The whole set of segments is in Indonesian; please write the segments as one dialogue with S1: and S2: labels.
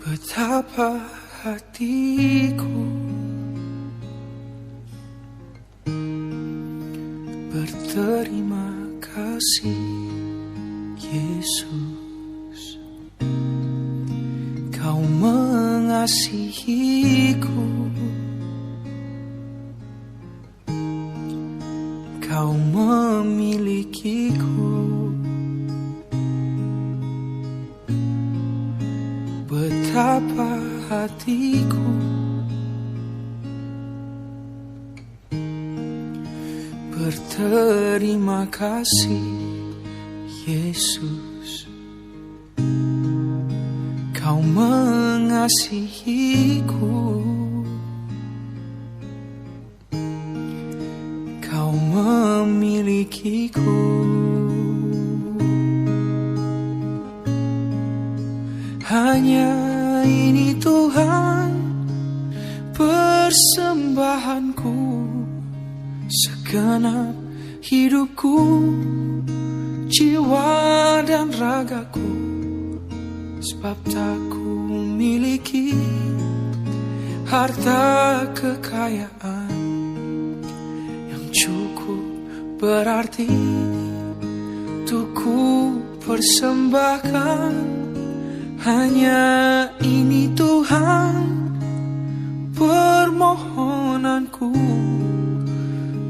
S1: Betapa hatiku berterima kasih, Yesus. Kau mengasihiku, Kau memilikiku. Betapa hatiku berterima kasih, Yesus. Kau mengasihiku, Kau memilikiku. Hanya ini Tuhan persembahanku, segenap hidupku, jiwa dan ragaku. Sebab tak ku miliki harta kekayaan yang cukup berarti untuk ku persembahkan. Hanya ini Tuhan permohonanku.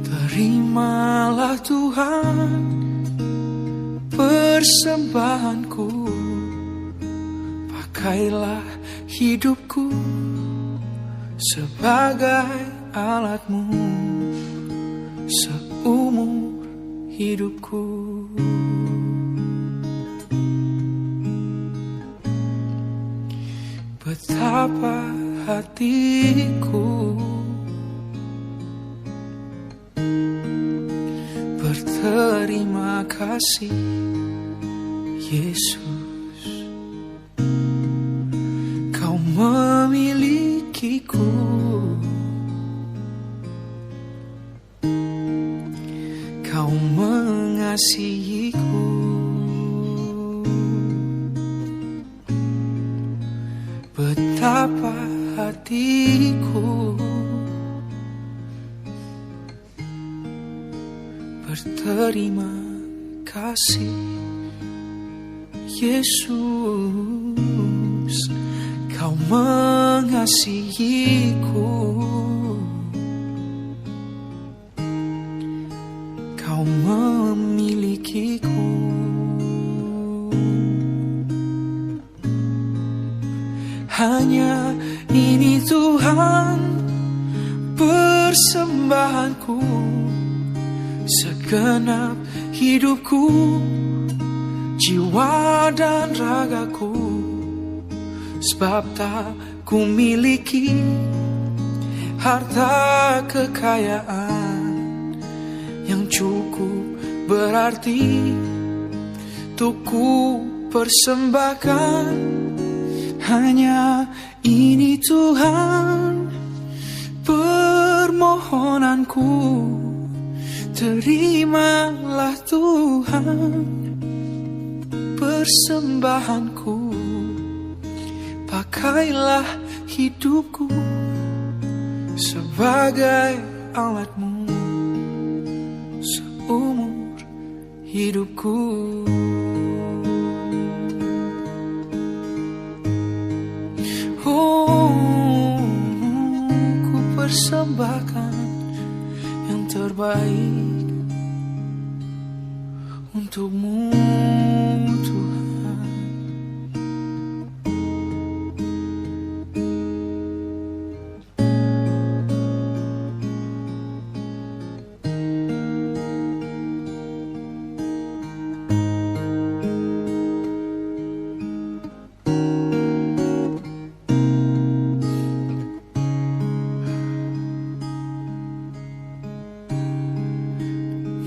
S1: Terimalah Tuhan persembahanku. Pakailah hidupku sebagai alatmu seumur hidupku. Betapa hatiku berterima kasih, Yesus. Kau memilikiku, Kau mengasihiku. Betapa hatiku berterima kasih, Yesus. Kau mengasihiku, Kau memilikiku. Hanya ini Tuhan persembahanku, segenap hidupku, jiwa dan ragaku. Sebab tak ku miliki harta kekayaan yang cukup berarti untuk ku persembahkan. Hanya ini Tuhan permohonanku. Terimalah Tuhan persembahanku. Pakailah hidupku sebagai alatmu seumur hidupku. Ku persembahkan yang terbaik untukmu, Tuhan.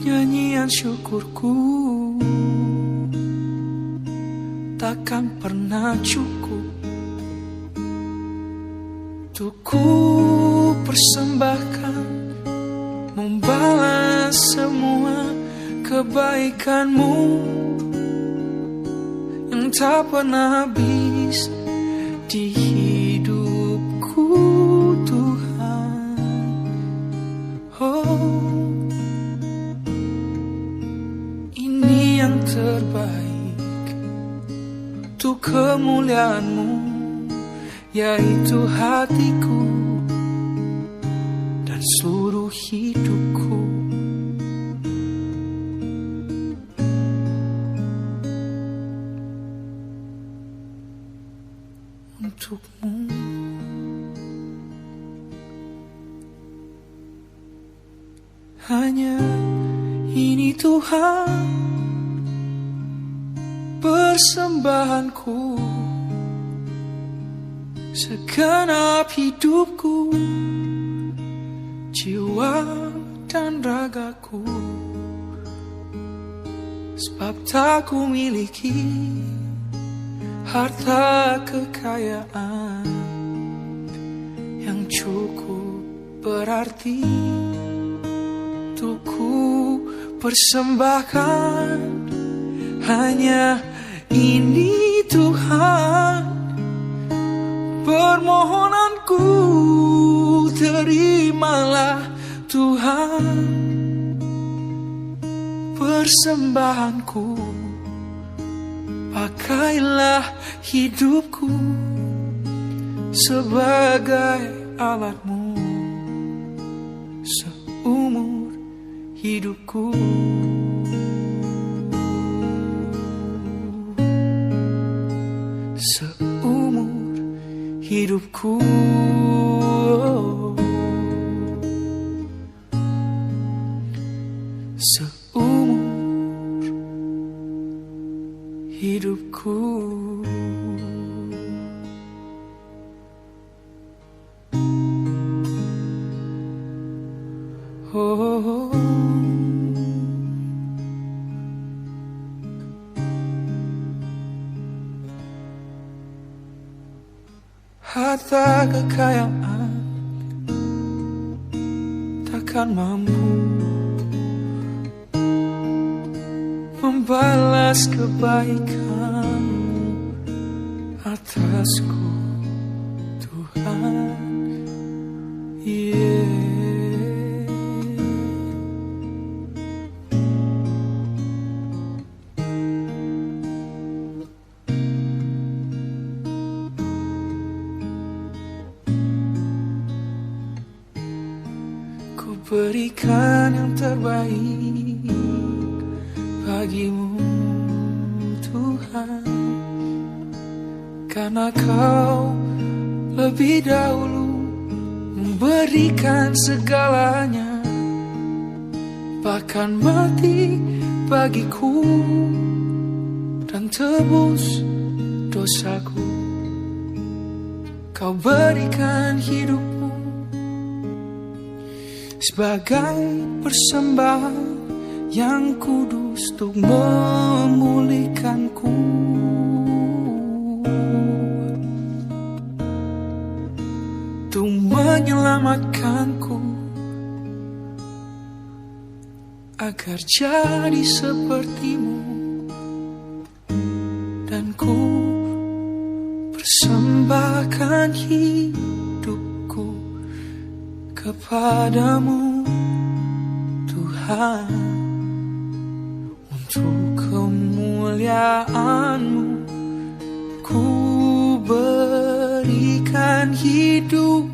S1: Nyanyian syukurku takkan pernah cukup untuk ku persembahkan, membalas semua kebaikanmu yang tak pernah habis di hidupku Tuhan. Oh, ini yang terbaik untuk kemuliaan-Mu, yaitu hatiku dan seluruh hidupku. Untukmu. Hanya ini Tuhan persembahanku, segenap hidupku, jiwa dan ragaku. Sebab tak ku miliki harta kekayaan yang cukup berarti untuk ku persembahkan. Hanya ini Tuhan permohonanku, terimalah Tuhan persembahanku. Pakailah hidupku sebagai alat-Mu seumur hidupku. Seumur hidupku. Seumur hidupku. Oh, harta kekayaan takkan mampu membalas kebaikan-Mu atasku, Tuhan. Yeah. Ku berikan yang terbaik bagi-Mu, Tuhan, karena Kau lebih dahulu memberikan segalanya, bahkan mati bagiku dan tebus dosaku. Kau berikan hidupmu sebagai persembahan yang kudus untuk memulihkanku, untuk menyelamatkanku, agar jadi seperti-Mu. Dan ku persembahkan hidupku kepadamu, Tuhan, untuk kemuliaan-Mu. Ku berikan hidup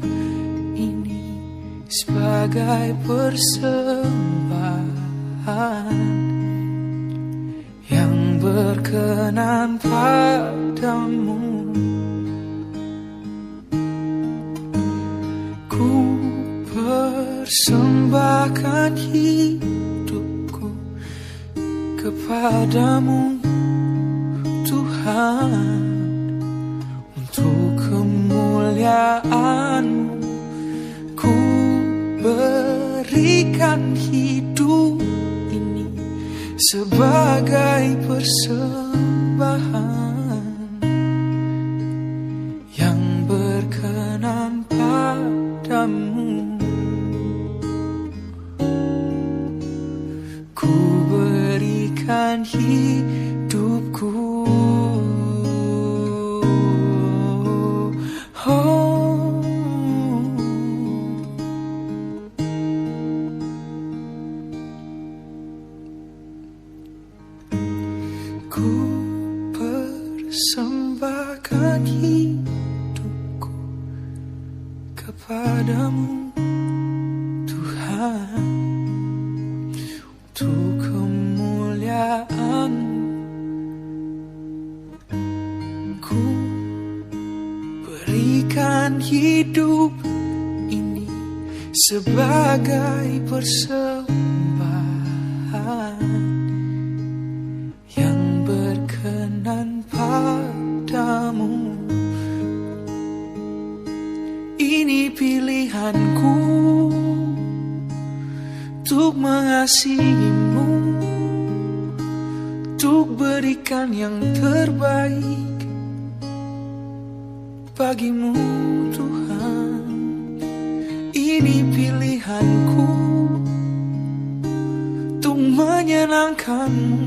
S1: ini sebagai persembahan yang berkenan padamu. Ku persembahkan hidupku kepadamu, Tuhan, untuk kemuliaan-Mu. Ku berikan hidup ini sebagai persembahan yang berkenan padamu. Ku berikan hidupku persembahkan hidupku kepadamu Tuhan, untuk kemuliaan-Mu. Ku berikan hidup ini sebagai persembahan yang berkenan padamu. Ini pilihanku untuk mengasihimu, untuk berikan yang terbaik bagimu Tuhan. Ini pilihanku untuk menyenangkan-Mu,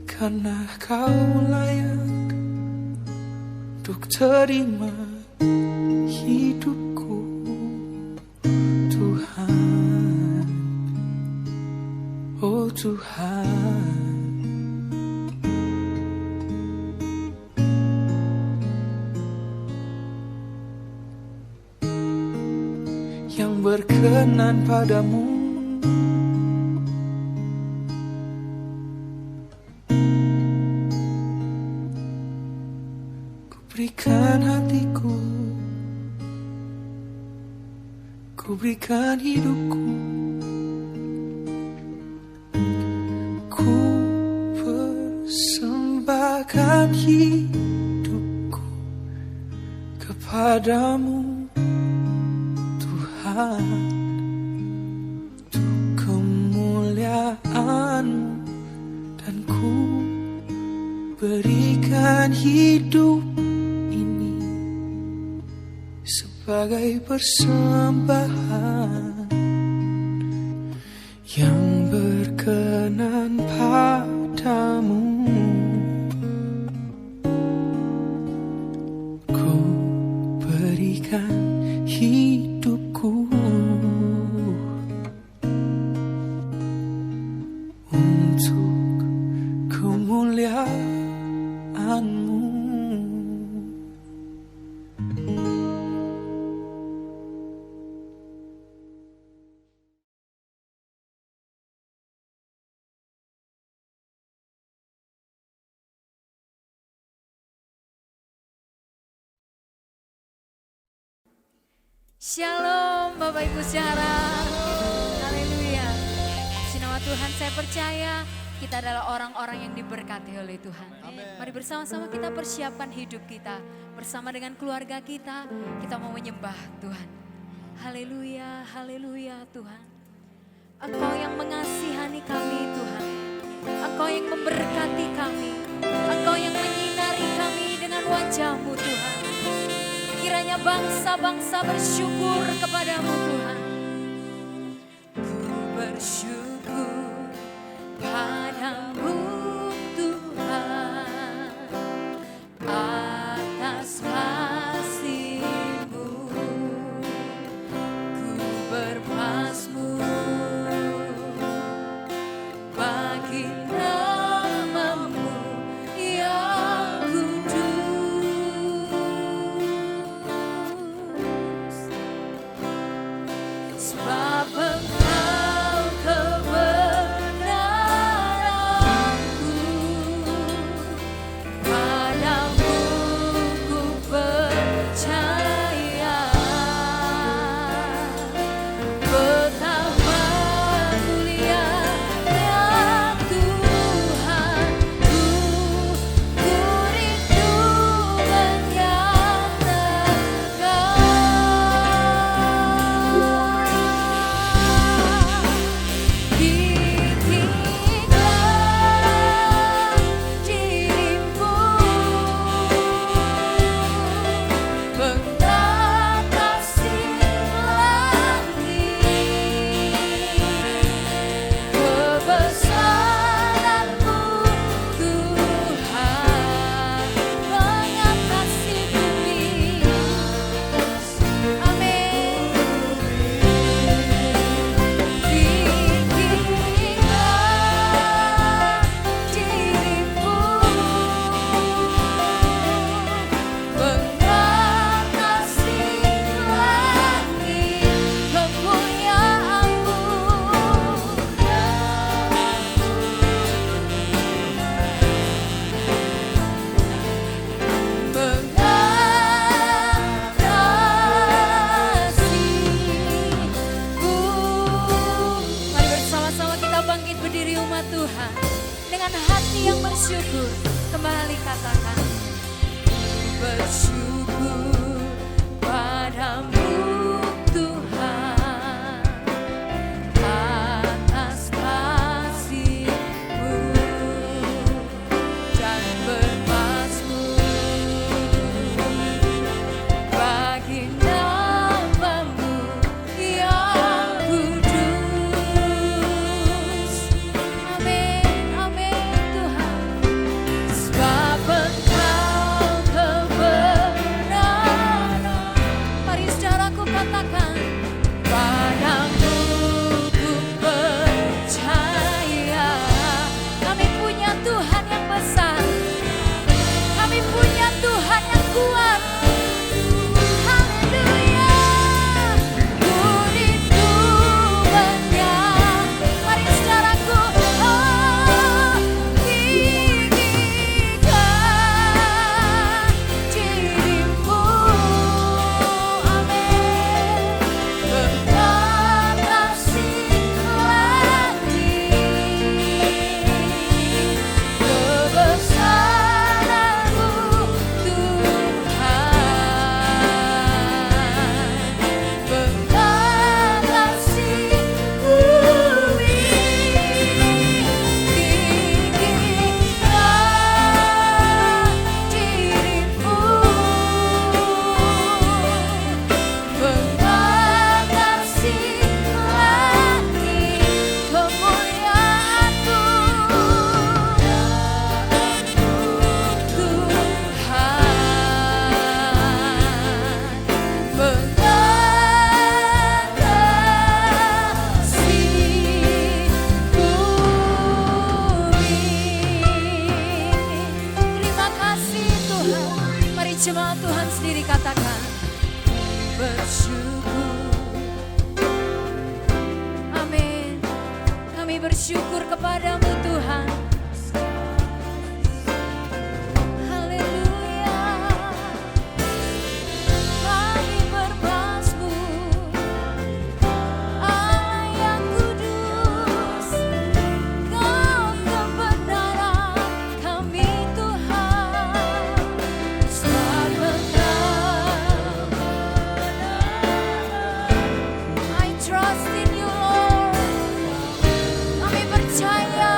S1: karena Kau layak untuk terima hidupku Tuhan, oh Tuhan. Yang berkenan padamu. Ku berikan hatiku, ku berikan hidupku, ku persembahkan hidupku kepadamu untuk kemuliaan-Mu, dan ku berikan hidup ini sebagai persembahan yang berkenan padamu. Ku berikan hidupku untuk kemuliaan-Mu.
S2: Shalom Bapak Ibu saudara, haleluya. Puji nama Tuhan, saya percaya kita adalah orang-orang yang diberkati oleh Tuhan. Mari bersama-sama kita persiapkan hidup kita, bersama dengan keluarga kita mau menyembah Tuhan. Haleluya, haleluya Tuhan. Engkau yang mengasihani kami Tuhan, Engkau yang memberkati kami, Engkau yang menyinari kami dengan wajah-Mu Tuhan. Kiranya bangsa-bangsa bersyukur kepadamu Tuhan. Ku bersyukur padamu Tuhan atas kasih-Mu. Ku bermazmur bagi nama-Mu yang kudus. dengan hati yang bersyukur, kembali katakan, bersyukur padamu Tuhan atas kasih-Mu dan bermazmur bagi nama-Mu yang kudus. Amin, amin Tuhan. Sebab Engkau kebenaran. Mari saudaraku katakan, padamu ku percaya. Kami punya Tuhan yang besar, kami punya Tuhan yang kuat. Haleluya. Pujiku banyak. Mari saudaraku, oh, tinggikan dirimu. Amin. Berkasih lagi kebesaran-Mu Tuhan. Berkasih bumi tinggikan dirimu. Berkasih lagi kemuliaan-Mu Tuhan. Terima kasih Tuhan. Mari jemaat Tuhan sendiri katakan, bersyukur. Amin. Kami bersyukur kepadamu Tuhan. Haleluya. Kami bermazmur, Allah yang kudus, Kau kebenaran kami Tuhan. Sebab Engkau benar. I trust in you Lord. Kami percaya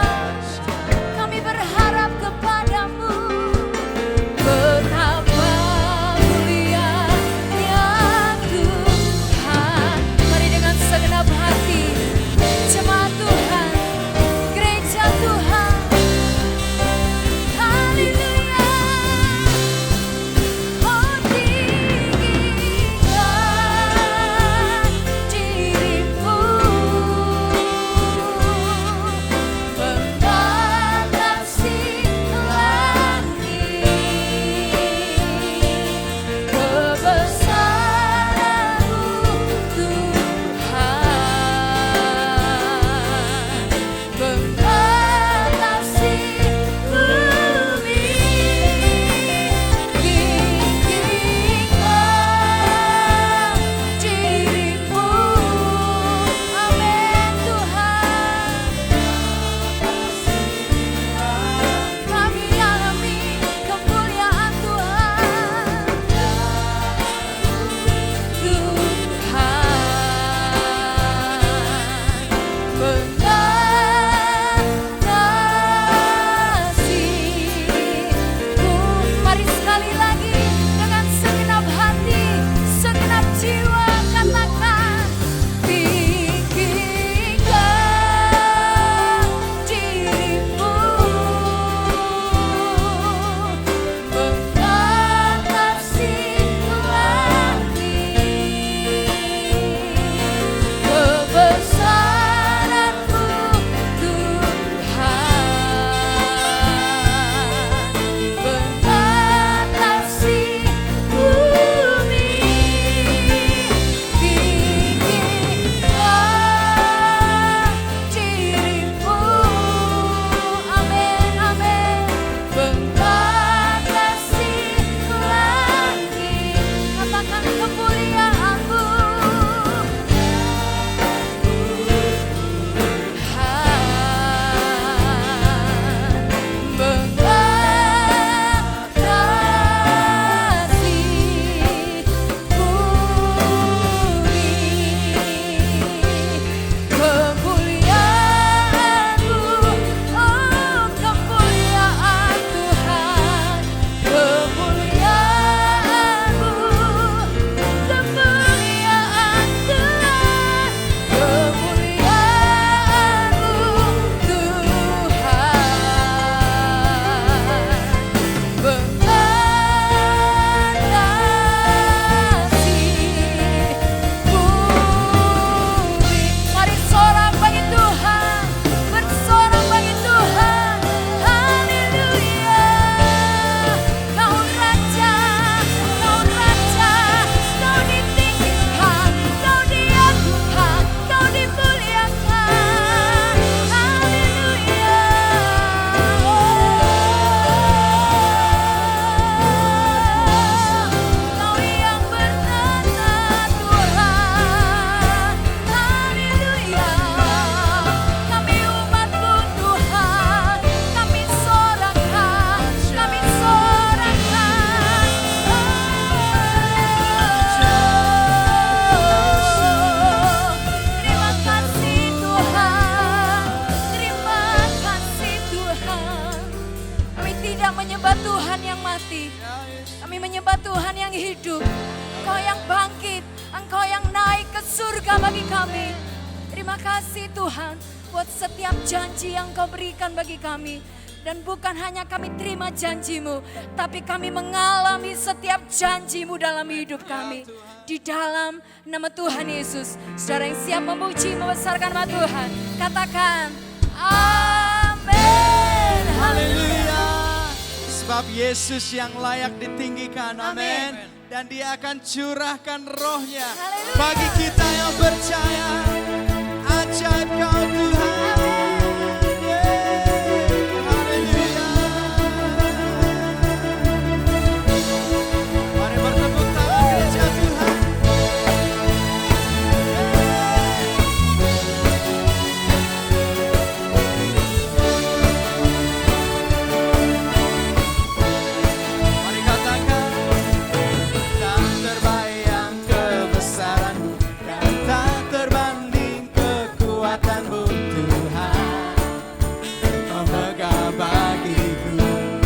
S2: tidak menyembah Tuhan yang mati. Kami menyembah Tuhan yang hidup. Engkau yang bangkit, Engkau yang naik ke surga bagi kami. Terima kasih Tuhan buat setiap janji yang Kau berikan bagi kami. Dan bukan hanya kami terima janji-Mu, tapi kami mengalami setiap janji-Mu dalam hidup kami. Di dalam nama Tuhan Yesus, saudara yang siap memuji, membesarkan nama Tuhan, katakan amin.
S3: Haleluya. Sebab Yesus yang layak ditinggikan, amin. Dan Dia akan curahkan rohnya bagi kita yang percaya. Ajaib Kau Tuhan.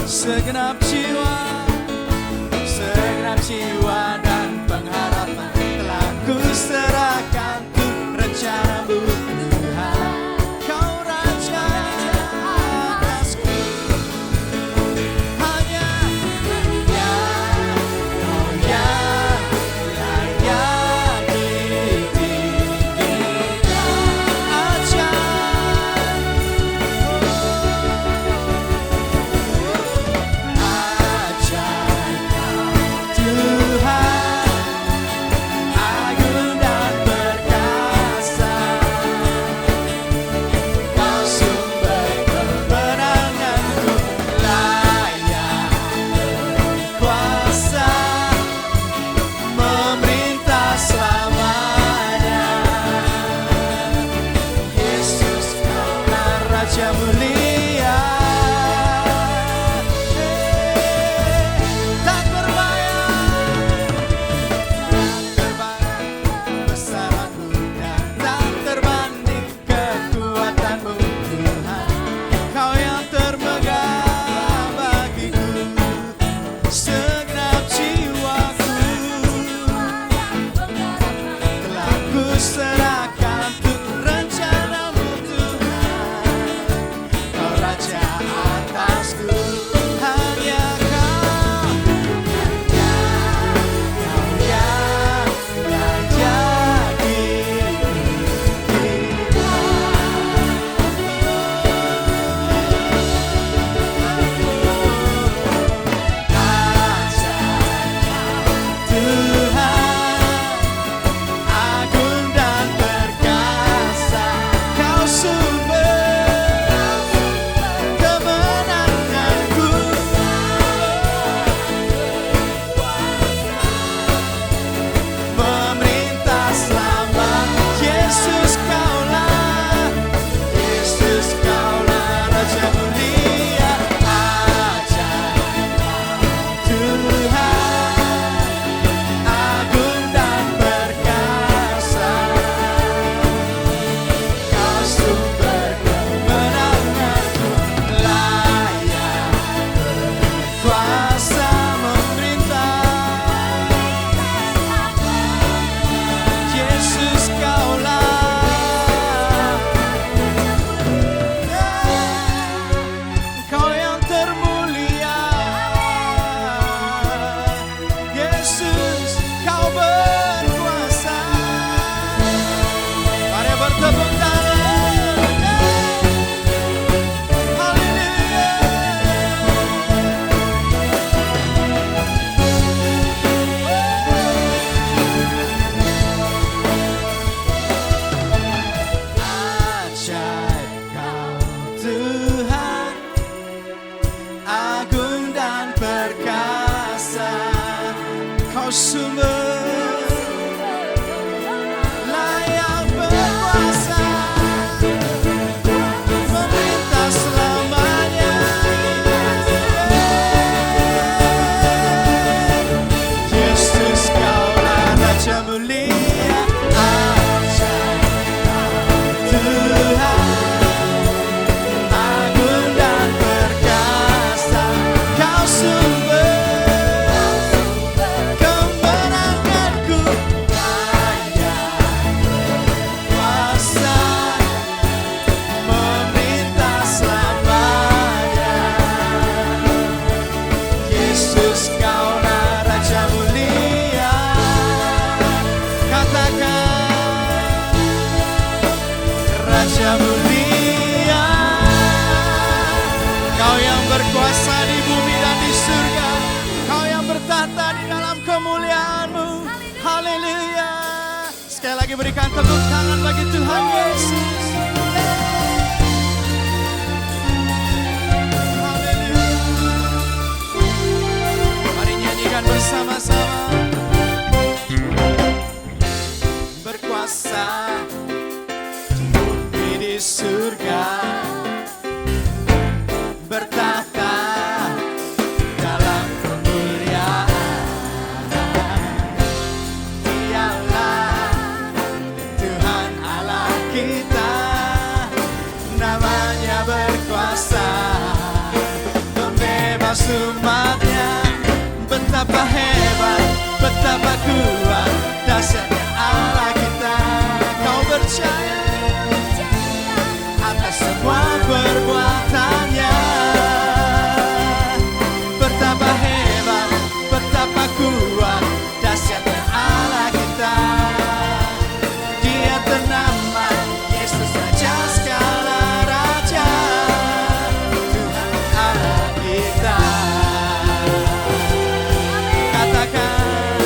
S3: Segenap jiwa dan pengharapan telah ku serahkan untuk rencana-Mu Tuhan. Kau Raja atasku, hanya Kau yang layak ditinggikan. Raja mulia, tak terbayang besaran-Mu dan tak terbanding kekuatan-Mu Tuhan. Kau yang termegah bagiku, segenap jiwaku telah ku serahkan untuk rencana-Mu Tuhan. Kau Raja atasku, hanya Kau yang layak Tuhan, agung dan perkasa. Kau sumber kemenanganku, memerintah selamat. Yesus Kaulah Raja mulia, ajaib Tuhan, agung dan perkasa. Kau sumber kemenanganku, layak kuasa memerintah. Yesus Kaulah, Kau yang termulia. Yesus, Kau berkuasa. Mari bertepuk tangan. Haleluya. Ajaib Kau Tuhan, agung dan perkasa. Kau sumber layak berkuasa, memerintah selamanya. Yesus Kaulah Raja mulia, ajaib Tuhan, agung dan perkasa. berkuasa di bumi dan di surga. Kau yang bertahta di dalam kemuliaan-Mu. Haleluya. Sekali lagi berikan tepuk tangan bagi Tuhan Yesus. Haleluya. Mari nyanyikan bersama-sama. Berkuasa di bumi di surga, bertahta dalam kemuliaan. Dialah Tuhan Allah kita, namanya berkuasa, membebas umatnya. Betapa hebat, betapa kuat dahsyatnya Allah kita. Kau percaya atas semua perbuatannya. Betapa hebat, betapa kuat dahsyatnya Allah kita. Dia ternama Yesus Raja segala raja, Tuhan Allah kita. Katakan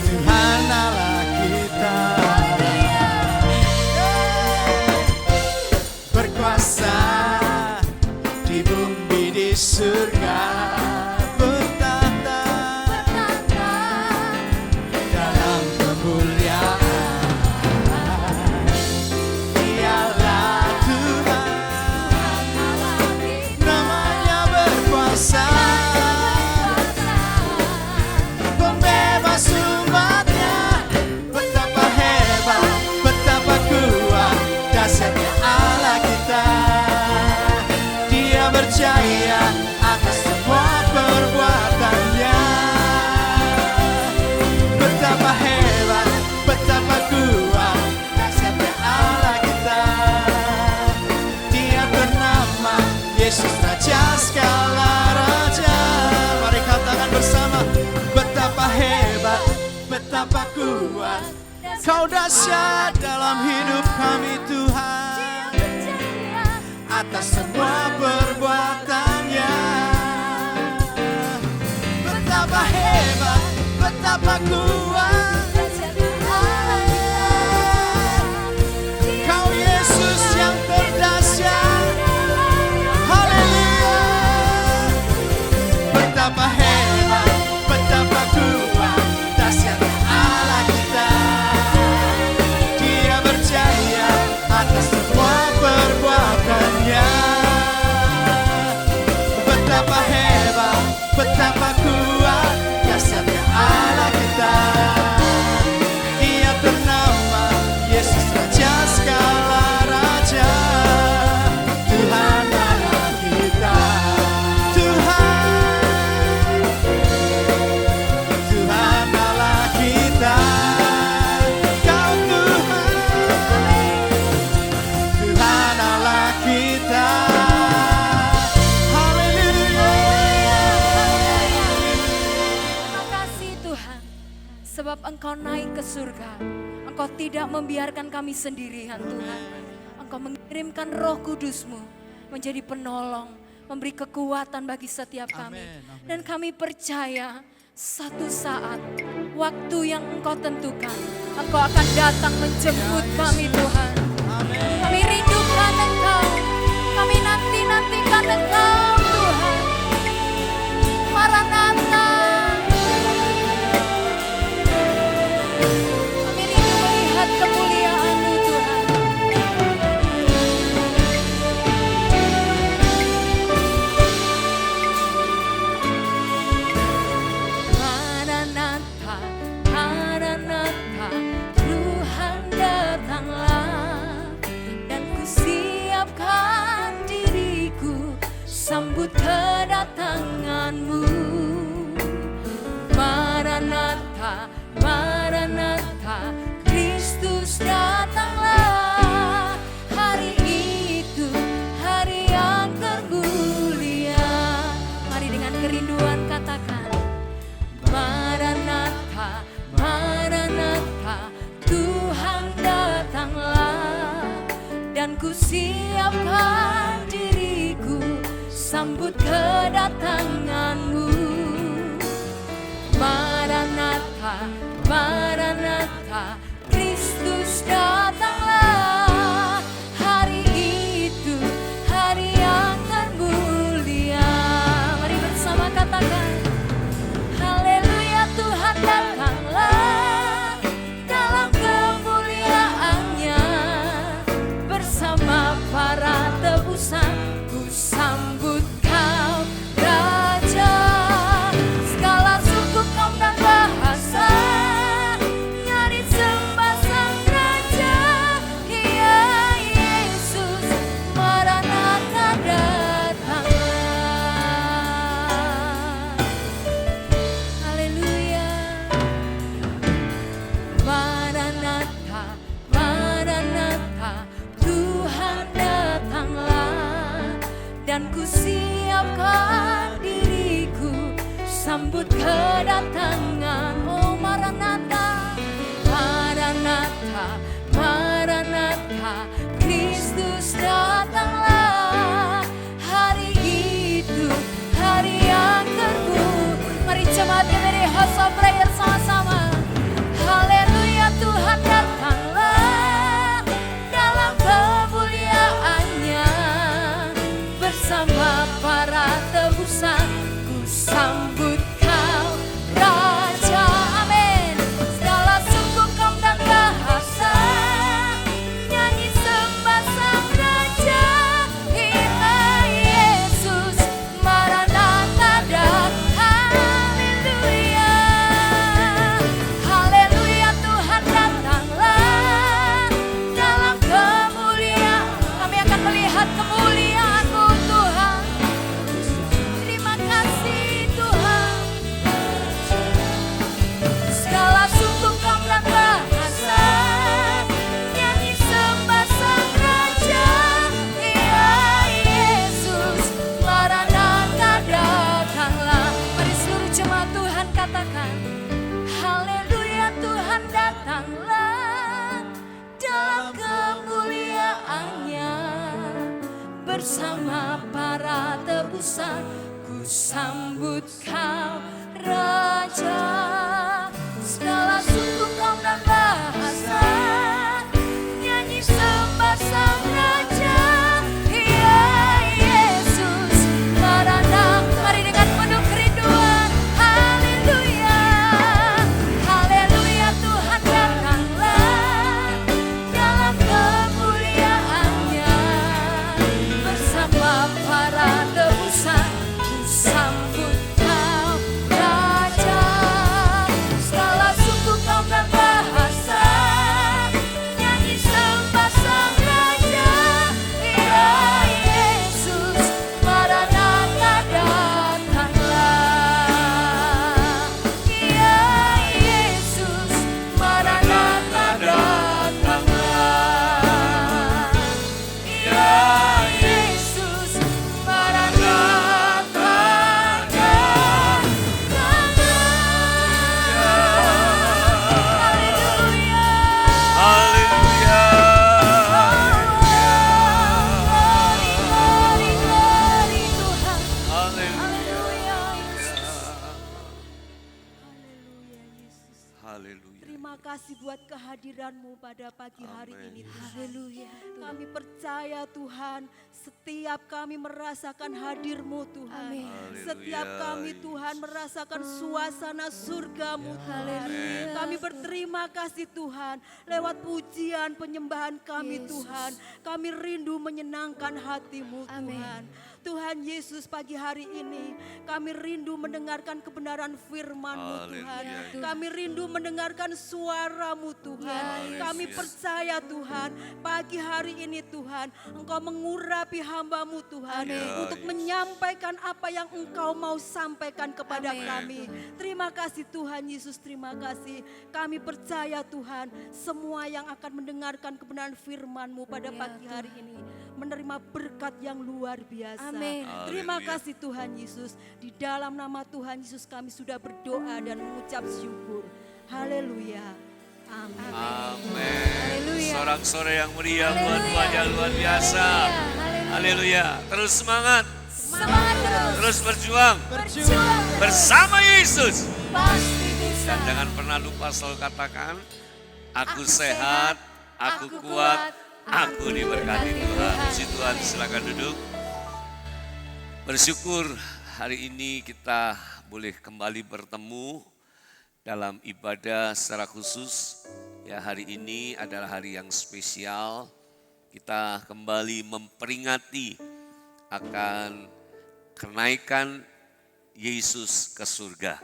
S3: Tuhan Allah kita. Berkuasa di bumi di surga, bertahta dalam kemuliaan. Dialah Tuhan, namanya berkuasa, pembebas umatnya. Betapa hebat, betapa kuat dahsyatnya Allah kita. Dia berjaya atas semua perbuatannya. Betapa hebat, betapa kuat dahsyatnya Allah kita. Dia bernama Yesus Raja segala raja. Mari katakan bersama. Betapa hebat, betapa kuat Kau dahsyat dalam hidup kami Tuhan, atas semua perbuatannya. Betapa hebat, betapa kuat Kau Yesus yang terdahsyat. Haleluya. Betapa hebat, betapa kuat dahsyatnya Allah kita. Dia berjaya atas semua perbuatannya. Betapa hebat, betapa kuat dahsyatnya Allah kita. Dia ternama Yesus Raja segala raja, Tuhan Allah kita. Tuhan Allah kita. Kau Tuhan Allah kita. Haleluya.
S2: Terima kasih Tuhan, sebab Engkau naik ke surga. Engkau tidak membiarkan kami sendirian Tuhan. Engkau mengirimkan Roh Kudus-Mu menjadi penolong, memberi kekuatan bagi setiap kami. Dan kami percaya satu saat, waktu yang Engkau tentukan, Engkau akan datang menjemput kami Tuhan. Kami rindukan Engkau, kami nanti-nantikan Engkau Tuhan. Maranatha. Kami rindu melihat kemuliaan-Mu Tuhan. Maranatha, Maranatha, Tuhan datanglah. Dan ku siapkan diriku sambut kedatangan-Mu. Maranatha, Maranatha, Kristus datanglah. Hari itu, hari yang termulia. Mari dengan kerinduan katakan, Maranatha, Maranatha, Tuhan datanglah. Dan ku siapkan diriku sambut kedatangan-Mu. Maranatha, Maranatha, Kristus datanglah. Hari itu, hari yang termulia. Mari bersama katakan, haleluya, Tuhan datanglah dalam kemuliaan-Nya. Bersama para tebusan, ku sambut Kau Raja. Segala suku, kaum dan bahasa nyanyi sembah Sang Raja. Ya Yesus, Maranatha datanglah. Haleluya. Maranatha, Maranatha, Tuhan datanglah. Dan ku siapkan diriku sambut kedatangan. Oh Maranatha, Maranatha, Maranatha, Kristus datanglah. Hari itu, hari yang termulia. Mari jemaat dari House of Prayer sama-sama. Haleluya, Tuhan datanglah dalam kemuliaan-Nya. Bersama para tebusan, ku sambut Kau Raja. Amin. Segala suku, kaum dan bahasa nyanyi sembah Sang Raja. Ya Yesus, Maranatha datang. Haleluya. Haleluya, Tuhan datanglah dalam kemuliaan. Kami akan melihat kemuliaan-Mu, Tuhan. Terima kasih Tuhan. Segala suku, kaum dan bahasa nyanyi sembah Sang Raja. Ya Yesus, Maranatha datanglah. Mari seluruh jemaat Tuhan katakan, haleluya, Tuhan datanglah dalam kemuliaan-Nya. Bersama para tebusan, ku sambut Kau Raja. Segala suku, kaum dan bahasa nyanyi sembah Sang Raja. Ya Yesus, Maranatha. Mari dengan penuh kerinduan. Haleluya. Haleluya, Tuhan datanglah dalam kemuliaan-Nya. Bersama para tebusan, ku sambut Kau Raja. Segala suku, kaum dan bahasa nyanyi sembah Sang Raja. Ya Yesus, Maranatha datanglah. Ya Yesus, Maranatha datanglah. Ya Yesus, Maranatha datanglah. Haleluya.
S4: Haleluya.
S2: Glory Tuhan.
S4: Haleluya.
S2: Haleluya Yesus.
S4: Haleluya.
S5: Terima kasih buat kehadiran-Mu pada pagi hari
S4: Amin.
S5: ini.
S2: Haleluya.
S5: Kami percaya Tuhan, setiap kami merasakan hadir-Mu Tuhan.
S2: Amin.
S5: Setiap
S4: Haleluya,
S5: kami Tuhan merasakan suasana surga-Mu Tuhan.
S2: Haleluya.
S5: Kami berterima kasih Tuhan, lewat pujian penyembahan kami
S2: Yesus.
S5: Tuhan. Kami rindu menyenangkan hati-Mu
S2: Amin.
S5: Tuhan. Tuhan Yesus, pagi hari ini kami rindu mendengarkan kebenaran firman-Mu Tuhan.
S4: Haleluya.
S5: Kami rindu mendengarkan suara-Mu Tuhan.
S2: Ya,
S5: Kami
S4: Yesus.
S5: percaya Tuhan, pagi hari ini Tuhan, Engkau mengurapi hamba-Mu Tuhan,
S4: Amin.
S5: untuk
S4: Ya,
S5: menyampaikan apa yang Engkau mau sampaikan kepada
S2: Amin.
S5: kami. Terima kasih Tuhan Yesus, terima kasih. Kami percaya Tuhan, semua yang akan mendengarkan kebenaran firman-Mu pada
S2: Ya,
S5: pagi hari ini menerima berkat yang luar biasa.
S2: Amin.
S5: Terima
S4: Haleluya.
S5: kasih Tuhan Yesus. Di dalam nama Tuhan Yesus kami sudah berdoa dan mengucap syukur. Haleluya. Amin.
S4: Amin.
S2: Haleluya.
S4: Sorak-sorai yang meriah buat
S2: Haleluya.
S4: Tuhan yang luar biasa.
S2: Haleluya.
S4: Haleluya. Terus semangat.
S2: Semangat terus.
S4: Terus berjuang
S2: berjuang
S4: bersama Yesus.
S2: pasti bisa.
S4: Dan jangan pernah lupa selalu katakan, aku
S2: Aku
S4: sehat,
S2: sehat,
S4: aku
S2: aku
S4: kuat,
S2: kuat,
S4: aku
S2: aku
S4: diberkati
S2: diberkati
S4: Tuhan.
S2: Tuhan.
S4: Puji Tuhan, silakan duduk. Bersyukur hari ini kita boleh kembali bertemu dalam ibadah secara khusus. Ya, hari ini adalah hari yang spesial. Kita kembali memperingati akan kenaikan Yesus ke surga.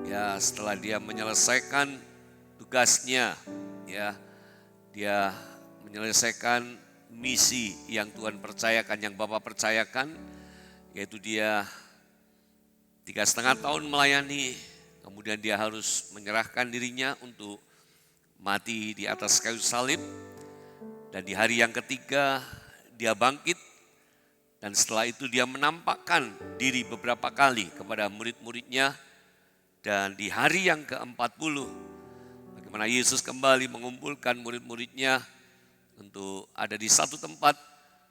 S4: Ya, setelah dia menyelesaikan tugasnya, ya, dia menyelesaikan misi yang Tuhan percayakan, yang Bapa percayakan, yaitu dia 3,5 tahun melayani, kemudian dia harus menyerahkan dirinya untuk mati di atas kayu salib, dan di hari yang ketiga dia bangkit, dan setelah itu dia menampakkan diri beberapa kali kepada murid-muridnya, dan di hari yang ke-40, bagaimana Yesus kembali mengumpulkan murid-muridnya untuk ada di satu tempat,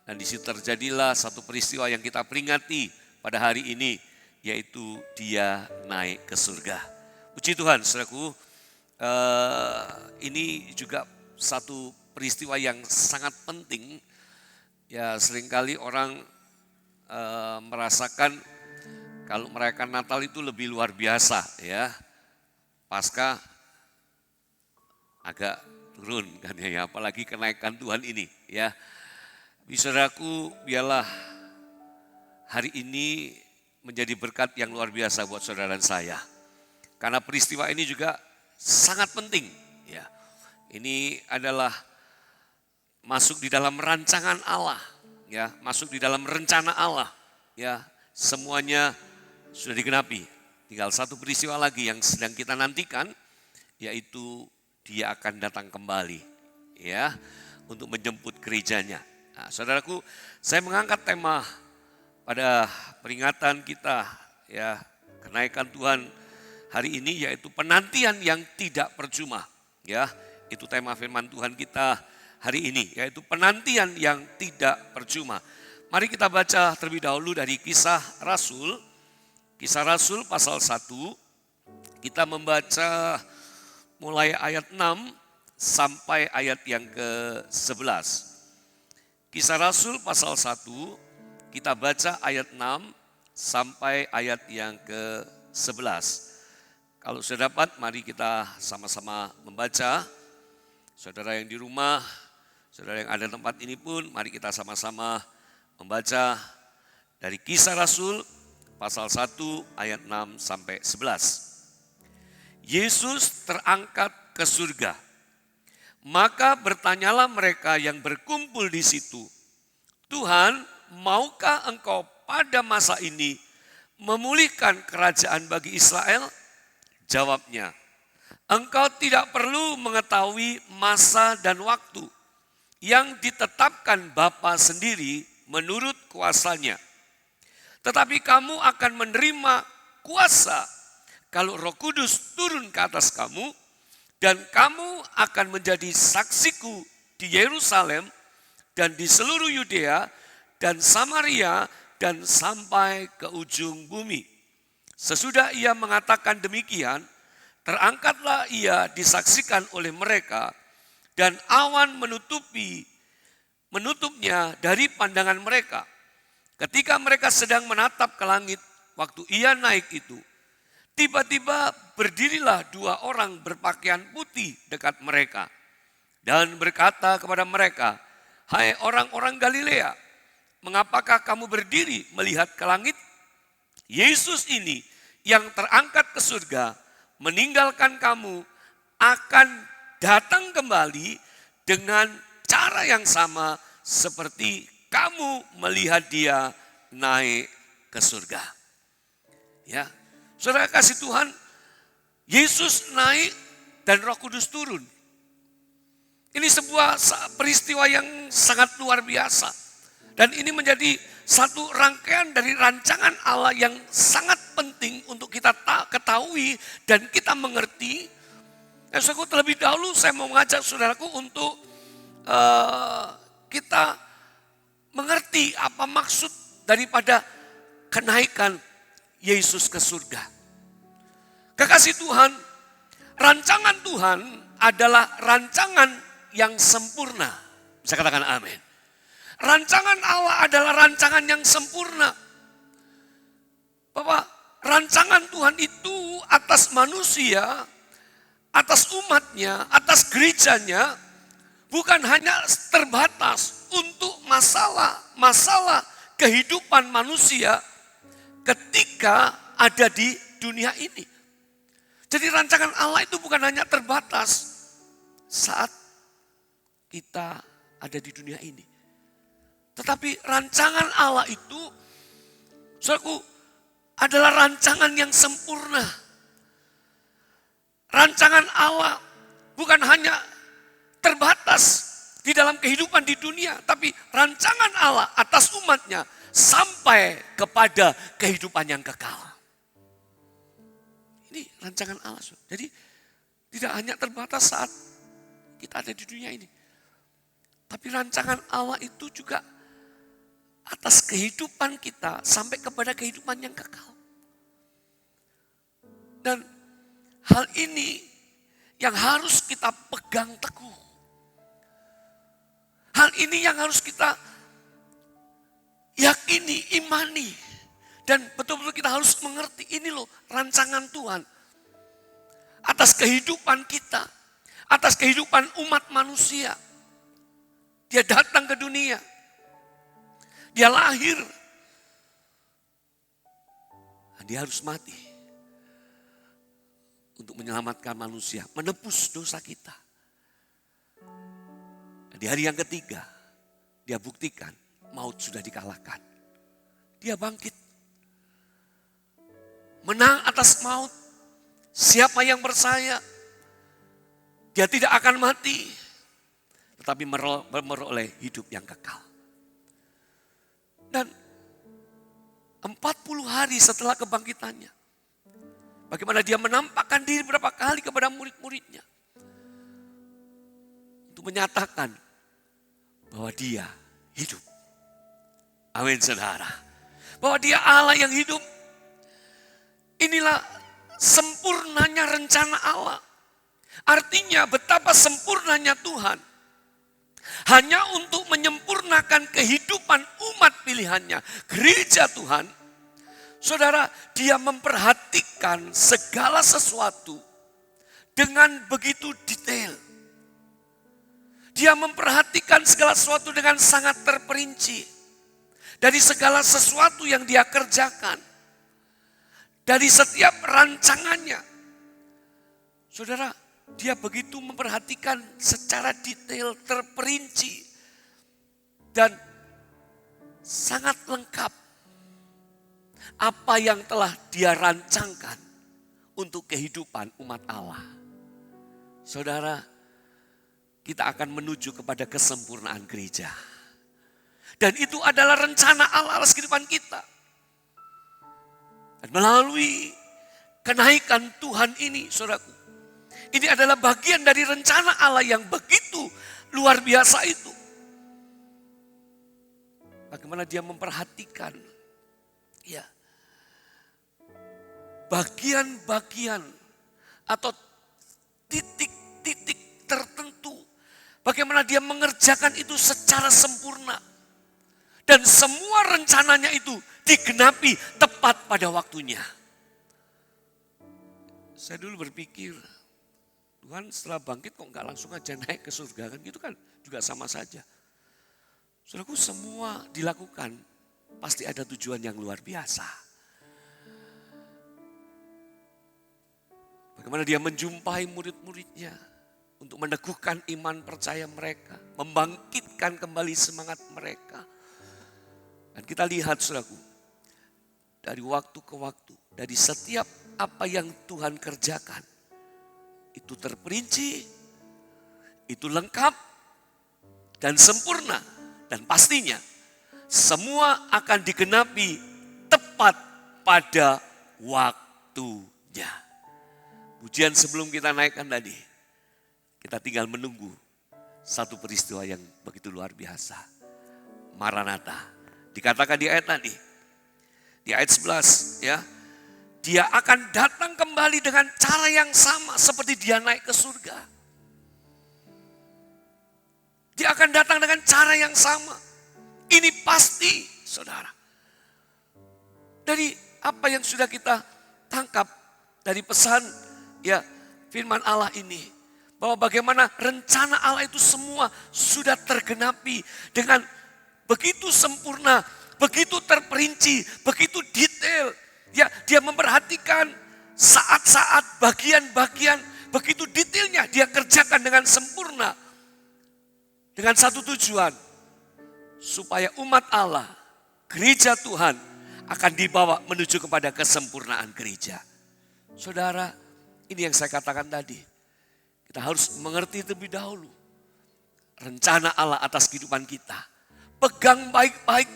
S4: dan di situ terjadilah satu peristiwa yang kita peringati pada hari ini, yaitu dia naik ke surga. Puji Tuhan, saudaraku, ini juga satu peristiwa yang sangat penting. Ya, seringkali orang merasakan kalau merayakan Natal itu lebih luar biasa, ya. Pasca agak turun kan ya, apalagi kenaikan Tuhan ini, ya. Saudaraku, biarlah hari ini menjadi berkat yang luar biasa buat saudara dan saya. Karena peristiwa ini juga sangat penting, ya. Ini adalah masuk di dalam rancangan Allah, ya, masuk di dalam rencana Allah, ya. Semuanya sudah digenapi. Tinggal satu peristiwa lagi yang sedang kita nantikan, yaitu dia akan datang kembali, ya, untuk menjemput gerejanya. Nah, saudaraku, saya mengangkat tema pada peringatan kita, ya, kenaikan Tuhan hari ini, yaitu penantian yang tidak percuma, ya. Itu tema firman Tuhan kita hari ini, yaitu penantian yang tidak percuma. Mari kita baca terlebih dahulu dari Kisah Rasul pasal 1. Kita membaca mulai ayat 6 sampai ayat yang ke-11. Kisah Rasul pasal 1, kita baca ayat 6 sampai ayat yang ke-11. Kalau sudah dapat, mari kita sama-sama membaca. Saudara yang di rumah, saudara yang ada tempat ini pun, mari kita sama-sama membaca dari Kisah Rasul pasal 1 ayat 6 sampai 11. Yesus terangkat ke surga. Maka bertanyalah mereka yang berkumpul di situ, Tuhan, maukah engkau pada masa ini memulihkan kerajaan bagi Israel? Jawabnya, engkau tidak perlu mengetahui masa dan waktu yang ditetapkan Bapa sendiri menurut kuasanya. Tetapi kamu akan menerima kuasa kalau Roh Kudus turun ke atas kamu, dan kamu akan menjadi saksiku di Yerusalem dan di seluruh Yudea dan Samaria dan sampai ke ujung bumi. Sesudah ia mengatakan demikian, terangkatlah ia disaksikan oleh mereka, dan awan menutupnya dari pandangan mereka. Ketika mereka sedang menatap ke langit, waktu ia naik itu, tiba-tiba berdirilah 2 orang berpakaian putih dekat mereka, dan berkata kepada mereka, hai orang-orang Galilea, mengapakah kamu berdiri melihat ke langit? Yesus ini yang terangkat ke surga, meninggalkan kamu, akan datang kembali dengan cara yang sama seperti kamu melihat dia naik ke surga. Ya, saudara kasih Tuhan, Yesus naik dan Roh Kudus turun. Ini sebuah peristiwa yang sangat luar biasa. Dan ini menjadi satu rangkaian dari rancangan Allah yang sangat penting untuk kita ketahui dan kita mengerti. Dan saudaraku, terlebih dahulu saya mau mengajak saudaraku untuk kita mengerti apa maksud daripada kenaikan Yesus ke surga. Kekasih Tuhan, rancangan Tuhan adalah rancangan yang sempurna. Bisa katakan amin. Rancangan Allah adalah rancangan yang sempurna. Bahwa rancangan Tuhan itu atas manusia, atas umatnya, atas gerejanya, bukan hanya terbatas untuk masalah kehidupan manusia ketika ada di dunia ini. Jadi rancangan Allah itu bukan hanya terbatas saat kita ada di dunia ini. Tetapi rancangan Allah itu, saudaraku, adalah rancangan yang sempurna. Rancangan Allah bukan hanya terbatas di dalam kehidupan di dunia, tapi rancangan Allah atas umatnya sampai kepada kehidupan yang kekal. Ini rancangan Allah. Jadi tidak hanya terbatas saat kita ada di dunia ini. Tapi rancangan Allah itu juga atas kehidupan kita sampai kepada kehidupan yang kekal. Dan hal ini yang harus kita pegang teguh. Hal ini yang harus kita yakini, imani. Dan betul-betul kita harus mengerti, ini loh rancangan Tuhan. Atas kehidupan kita, atas kehidupan umat manusia. Dia datang ke dunia. Dia lahir. Dia harus mati. Untuk menyelamatkan manusia, menebus dosa kita. Di hari yang ketiga, dia buktikan maut sudah dikalahkan. Dia bangkit. Menang atas maut. Siapa yang percaya, dia tidak akan mati. Tetapi meroleh hidup yang kekal. Dan 40 hari setelah kebangkitannya, bagaimana dia menampakkan diri berapa kali kepada murid-muridnya. Untuk menyatakan bahwa dia hidup. Amin saudara. Bahwa dia Allah yang hidup. Inilah sempurnanya rencana Allah. Artinya betapa sempurnanya Tuhan. Hanya untuk menyempurnakan kehidupan umat pilihannya. Gereja Tuhan. Saudara, dia memperhatikan segala sesuatu dengan begitu detail. Dia memperhatikan segala sesuatu dengan sangat terperinci. Dari segala sesuatu yang dia kerjakan. Dari setiap rancangannya. Saudara, dia begitu memperhatikan secara detail, terperinci. Dan sangat lengkap. Apa yang telah dia rancangkan untuk kehidupan umat Allah. Saudara, kita akan menuju kepada kesempurnaan gereja. Dan itu adalah rencana Allah atas kehidupan kita. Dan melalui kenaikan Tuhan ini, saudaraku. Ini adalah bagian dari rencana Allah yang begitu luar biasa itu. Bagaimana dia memperhatikan, ya, bagian-bagian atau titik-titik tertentu. Bagaimana dia mengerjakan itu secara sempurna. Dan semua rencananya itu digenapi tepat pada waktunya. Saya dulu berpikir, Tuhan setelah bangkit kok nggak langsung aja naik ke surga, kan gitu kan juga sama saja. Saudaraku, semua dilakukan pasti ada tujuan yang luar biasa. Bagaimana dia menjumpai murid-muridnya untuk meneguhkan iman percaya mereka, membangkitkan kembali semangat mereka. Dan kita lihat, saudaraku, dari waktu ke waktu, dari setiap apa yang Tuhan kerjakan, itu terperinci, itu lengkap, dan sempurna. Dan pastinya, semua akan digenapi tepat pada waktunya. Pujian sebelum kita naikkan tadi, kita tinggal menunggu satu peristiwa yang begitu luar biasa. Maranatha. Dikatakan di ayat tadi, Di ayat 11 ya. Dia akan datang kembali dengan cara yang sama seperti dia naik ke surga. Dia akan datang dengan cara yang sama. Ini pasti, saudara. Dari apa yang sudah kita tangkap dari pesan ya firman Allah ini, bahwa bagaimana rencana Allah itu semua sudah tergenapi dengan begitu sempurna, begitu terperinci, begitu detail. Ya, dia memperhatikan saat-saat, bagian-bagian, begitu detailnya dia kerjakan dengan sempurna. Dengan satu tujuan, supaya umat Allah, gereja Tuhan akan dibawa menuju kepada kesempurnaan gereja. Saudara, ini yang saya katakan tadi. Kita harus mengerti terlebih dahulu rencana Allah atas kehidupan kita. Pegang baik-baik.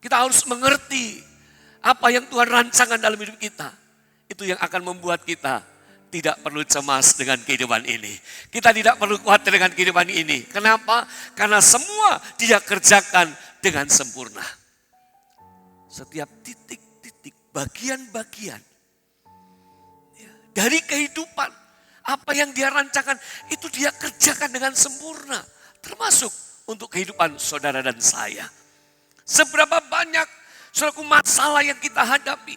S4: Kita harus mengerti apa yang Tuhan rancangkan dalam hidup kita. Itu yang akan membuat kita tidak perlu cemas dengan kehidupan ini. Kita tidak perlu khawatir dengan kehidupan ini. Kenapa? Karena semua dia kerjakan dengan sempurna. Setiap titik-titik, bagian-bagian dari kehidupan, apa yang dia rancangkan, itu dia kerjakan dengan sempurna. Termasuk untuk kehidupan saudara dan saya. Seberapa banyak saudaraku masalah yang kita hadapi.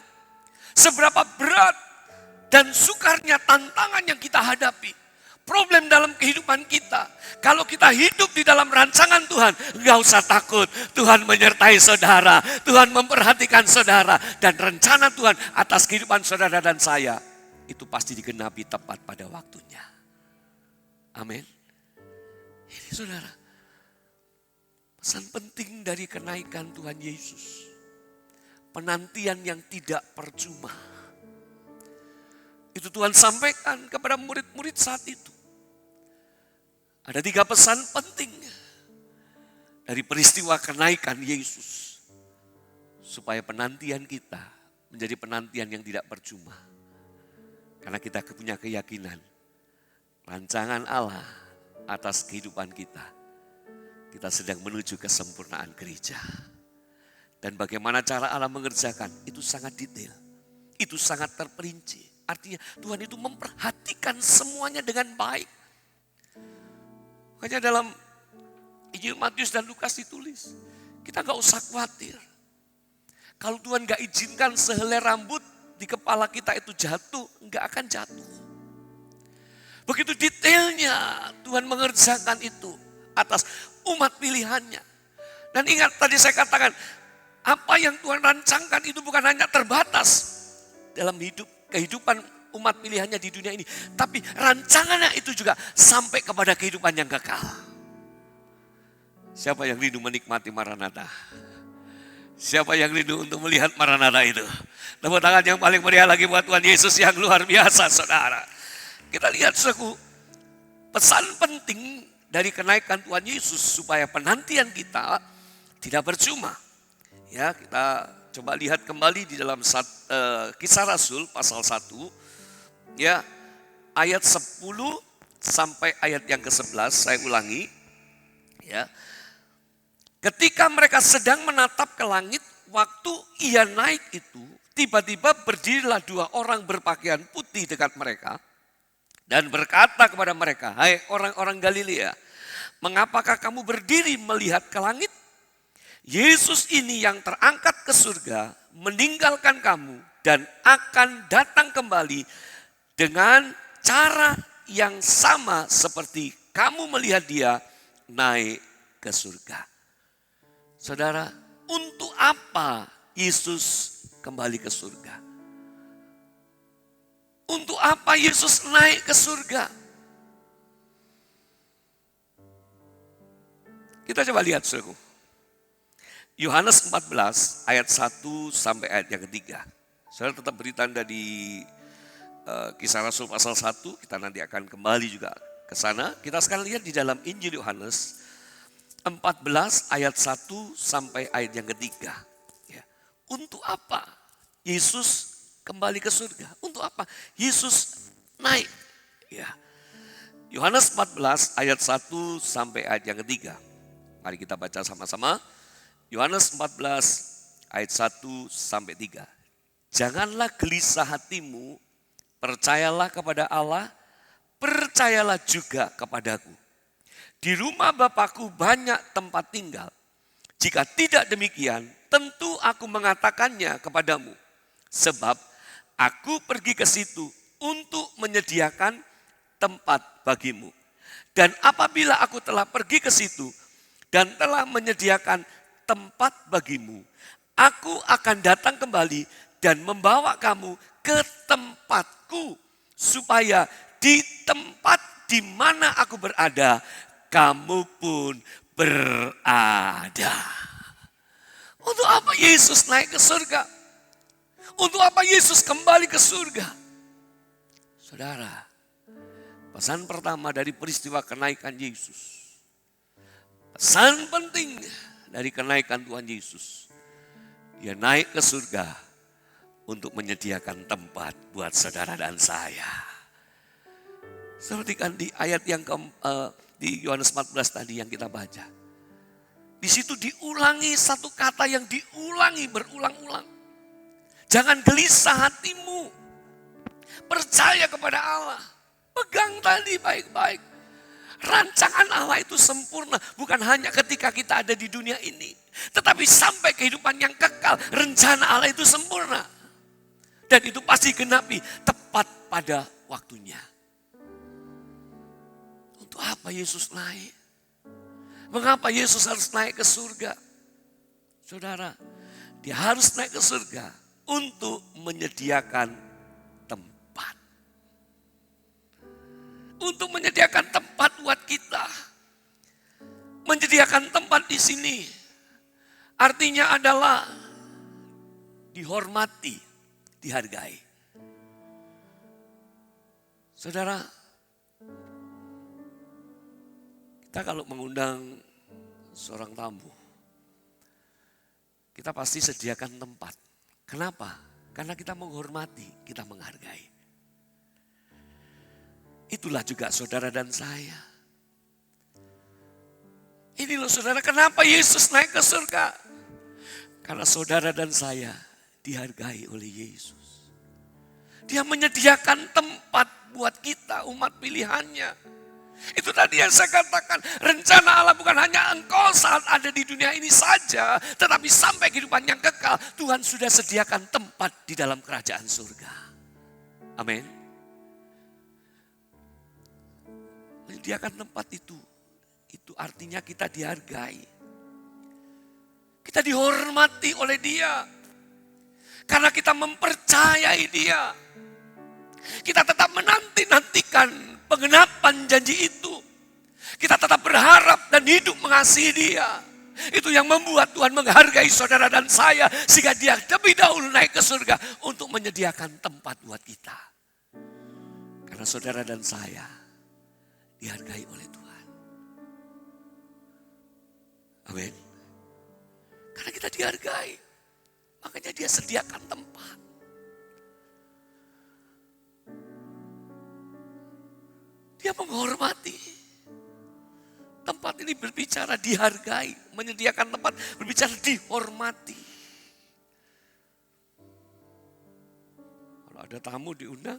S4: Seberapa berat dan sukarnya tantangan yang kita hadapi. Problem dalam kehidupan kita. Kalau kita hidup di dalam rancangan Tuhan, enggak usah takut. Tuhan menyertai saudara. Tuhan memperhatikan saudara. Dan rencana Tuhan atas kehidupan saudara dan saya, itu pasti digenapi tepat pada waktunya. Amin. Ini saudara, pesan penting dari kenaikan Tuhan Yesus. Penantian yang tidak percuma. Itu Tuhan sampaikan kepada murid-murid saat itu. Ada 3 pesan penting dari peristiwa kenaikan Yesus. Supaya penantian kita menjadi penantian yang tidak percuma. Karena kita punya keyakinan rancangan Allah atas kehidupan kita. Kita sedang menuju kesempurnaan gereja. Dan bagaimana cara Allah mengerjakan, itu sangat detail. Itu sangat terperinci. Artinya Tuhan itu memperhatikan semuanya dengan baik. Makanya dalam Injil Matius dan Lukas ditulis, kita gak usah khawatir. Kalau Tuhan gak izinkan sehelai rambut di kepala kita itu jatuh, gak akan jatuh. Begitu detailnya Tuhan mengerjakan itu atas umat pilihannya. Dan ingat tadi saya katakan, apa yang Tuhan rancangkan itu bukan hanya terbatas dalam kehidupan umat pilihannya di dunia ini. Tapi rancangannya itu juga sampai kepada kehidupan yang kekal. Siapa yang rindu menikmati Maranatha? Siapa yang rindu untuk melihat Maranatha itu? Tepuk tangan yang paling meriah lagi buat Tuhan Yesus yang luar biasa, saudara. Kita lihat saudaraku, pesan penting dari kenaikan Tuhan Yesus supaya penantian kita tidak percuma. Ya, kita coba lihat kembali di dalam Kisah Rasul pasal 1. Ya, ayat 10 sampai ayat yang ke-11, saya ulangi. Ya. Ketika mereka sedang menatap ke langit, waktu ia naik itu, tiba-tiba berdirilah 2 orang berpakaian putih dekat mereka dan berkata kepada mereka, "Hai orang-orang Galilea, mengapakah kamu berdiri melihat ke langit? Yesus ini yang terangkat ke surga meninggalkan kamu dan akan datang kembali dengan cara yang sama seperti kamu melihat dia naik ke surga." Saudara, untuk apa Yesus kembali ke surga? Untuk apa Yesus naik ke surga? Kita coba lihat saudaraku. Yohanes 14 ayat 1 sampai ayat yang ketiga. Saudara tetap beri tanda di Kisah Rasul pasal 1. Kita nanti akan kembali juga ke sana. Kita sekarang lihat di dalam Injil Yohanes 14 ayat 1 sampai ayat yang ketiga. Ya. Untuk apa Yesus kembali ke surga? Untuk apa Yesus naik? Ya. Yohanes 14 ayat 1 sampai ayat yang ketiga. Mari kita baca sama-sama. Yohanes 14 ayat 1-3. Janganlah gelisah hatimu, percayalah kepada Allah, percayalah juga kepadaku. Di rumah Bapakku banyak tempat tinggal. Jika tidak demikian, tentu aku mengatakannya kepadamu. Sebab aku pergi ke situ untuk menyediakan tempat bagimu. Dan apabila aku telah pergi ke situ dan telah menyediakan tempat bagimu, aku akan datang kembali dan membawa kamu ke tempatku, supaya di tempat di mana aku berada, kamu pun berada. Untuk apa Yesus naik ke surga? Untuk apa Yesus kembali ke surga? Saudara, pesan pertama dari peristiwa kenaikan Yesus. Pesan penting dari kenaikan Tuhan Yesus. Dia naik ke surga untuk menyediakan tempat buat saudara dan saya. Seperti kan di ayat yang di Yohanes 14 tadi yang kita baca. Di situ diulangi satu kata yang diulangi berulang-ulang. Jangan gelisah hatimu. Percaya kepada Allah. Pegang tadi baik-baik. Rancangan Allah itu sempurna. Bukan hanya ketika kita ada di dunia ini. Tetapi sampai kehidupan yang kekal. Rencana Allah itu sempurna. Dan itu pasti genapi tepat pada waktunya. Untuk apa Yesus naik? Mengapa Yesus harus naik ke surga? Saudara, dia harus naik ke surga untuk menyediakan tempat. Untuk menyediakan tempat buat kita. Menyediakan tempat di sini artinya adalah dihormati, dihargai. Saudara, kita kalau mengundang seorang tamu, kita pasti sediakan tempat. Kenapa? Karena kita menghormati, kita menghargai. Itulah juga saudara dan saya. Ini loh saudara, kenapa Yesus naik ke surga? Karena saudara dan saya dihargai oleh Yesus. Dia menyediakan tempat buat kita, umat pilihannya. Itu tadi yang saya katakan, rencana Allah bukan hanya engkau saat ada di dunia ini saja, tetapi sampai kehidupan yang kekal, Tuhan sudah sediakan tempat di dalam kerajaan surga. Amin. Menyediakan tempat itu artinya kita dihargai. Kita dihormati oleh Dia. Karena kita mempercayai Dia. Kita tetap menanti-nantikan penggenapan janji itu. Kita tetap berharap dan hidup mengasihi Dia. Itu yang membuat Tuhan menghargai saudara dan saya. Sehingga Dia lebih dahulu naik ke surga untuk menyediakan tempat buat kita. Karena saudara dan saya dihargai oleh Tuhan. Amin. Karena kita dihargai. Makanya Dia sediakan tempat. Dia menghormati. Tempat ini berbicara dihargai. Menyediakan tempat berbicara dihormati. Kalau ada tamu diundang,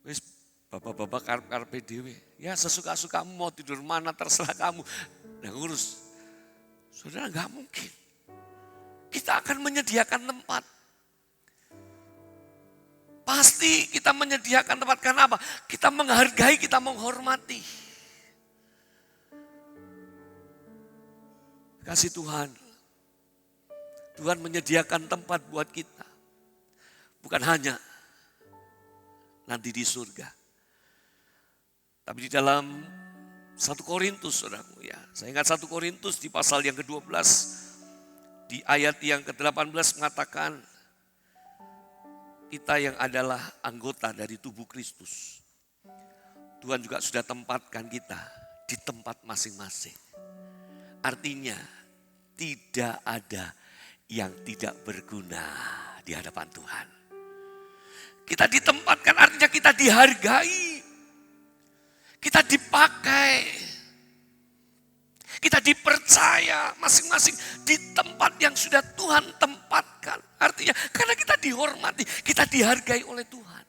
S4: wis bapak-bapak karpe dewe. Ya sesuka-sukamu mau tidur mana terserah kamu. Nah ngurus. Saudara gak mungkin. Kita akan menyediakan tempat. Pasti kita menyediakan tempat karena apa? Kita menghargai, kita menghormati. Kasih Tuhan. Tuhan menyediakan tempat buat kita. Bukan hanya nanti di surga. Tapi di dalam 1 Korintus, saudaraku ya. Saya ingat 1 Korintus di pasal yang ke-12. Di ayat yang ke-18 mengatakan, kita yang adalah anggota dari tubuh Kristus. Tuhan juga sudah tempatkan kita di tempat masing-masing. Artinya, tidak ada yang tidak berguna di hadapan Tuhan. Kita ditempatkan artinya kita dihargai. Kita dipakai. Kita dipercaya masing-masing di tempat yang sudah Tuhan tempatkan. Artinya karena kita dihormati, kita dihargai oleh Tuhan.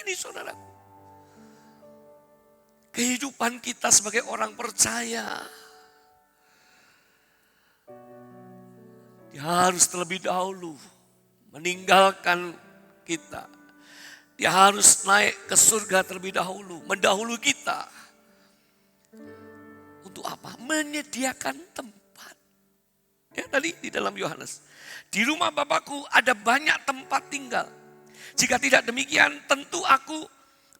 S4: Ini saudaraku. Kehidupan kita sebagai orang percaya. Dia harus terlebih dahulu meninggalkan kita. Dia harus naik ke surga terlebih dahulu, mendahului kita. Untuk apa? Menyediakan tempat. Ya tadi di dalam Yohanes. Di rumah Bapakku ada banyak tempat tinggal. Jika tidak demikian tentu aku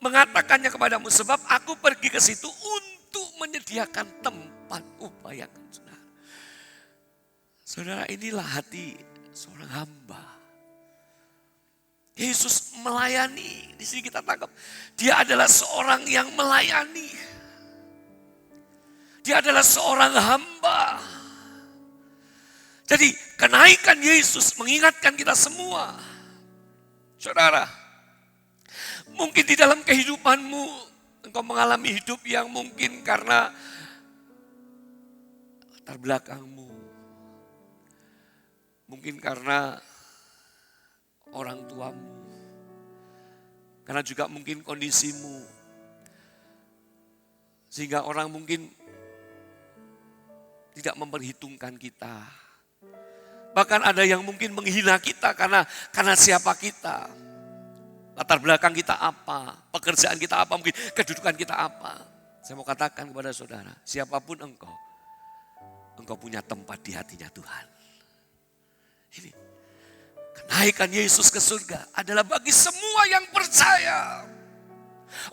S4: mengatakannya kepadamu. Sebab aku pergi ke situ untuk menyediakan tempat. Bayangkan saudara. Saudara, inilah hati seorang hamba. Yesus melayani. Di sini kita tangkap. Dia adalah seorang yang melayani. Dia adalah seorang hamba. Jadi kenaikan Yesus mengingatkan kita semua. Saudara, mungkin di dalam kehidupanmu engkau mengalami hidup yang mungkin karena latar belakangmu. Mungkin karena orang tuamu. Karena juga mungkin kondisimu. Sehingga orang mungkin tidak memperhitungkan kita. Bahkan ada yang mungkin menghina kita karena siapa kita. Latar belakang kita apa, pekerjaan kita apa, mungkin kedudukan kita apa. Saya mau katakan kepada saudara, siapapun engkau punya tempat di hatinya Tuhan. Ini, kenaikan Yesus ke surga adalah bagi semua yang percaya.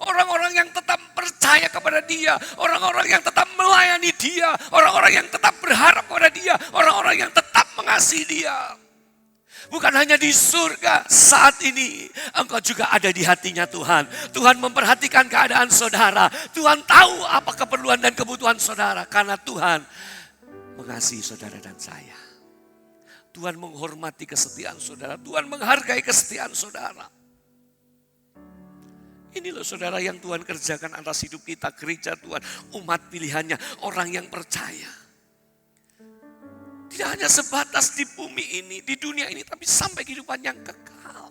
S4: Orang-orang yang tetap percaya kepada Dia, orang-orang yang tetap melayani Dia, orang-orang yang tetap berharap kepada Dia, orang-orang yang tetap mengasihi Dia. Bukan hanya di surga, saat ini engkau juga ada di hatinya Tuhan. Tuhan memperhatikan keadaan saudara. Tuhan tahu apa keperluan dan kebutuhan saudara. Karena Tuhan mengasihi saudara dan saya. Tuhan menghormati kesetiaan saudara. Tuhan menghargai kesetiaan saudara. Ini loh saudara yang Tuhan kerjakan atas hidup kita, gereja Tuhan, umat pilihannya, orang yang percaya. Tidak hanya sebatas di bumi ini, di dunia ini, tapi sampai kehidupan yang kekal.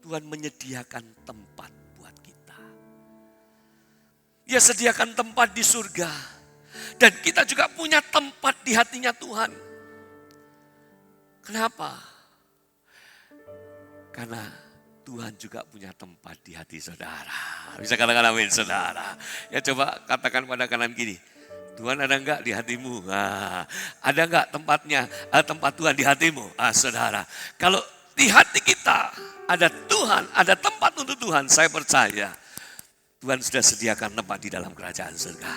S4: Tuhan menyediakan tempat buat kita. Dia sediakan tempat di surga. Dan kita juga punya tempat di hatinya Tuhan. Kenapa? Karena Tuhan juga punya tempat di hati saudara. Bisa katakan amin saudara. Ya coba katakan pada kanan gini. Tuhan ada enggak di hatimu? Ada enggak tempatnya, tempat Tuhan di hatimu? Saudara, kalau di hati kita ada Tuhan, ada tempat untuk Tuhan, saya percaya Tuhan sudah sediakan tempat di dalam kerajaan surga.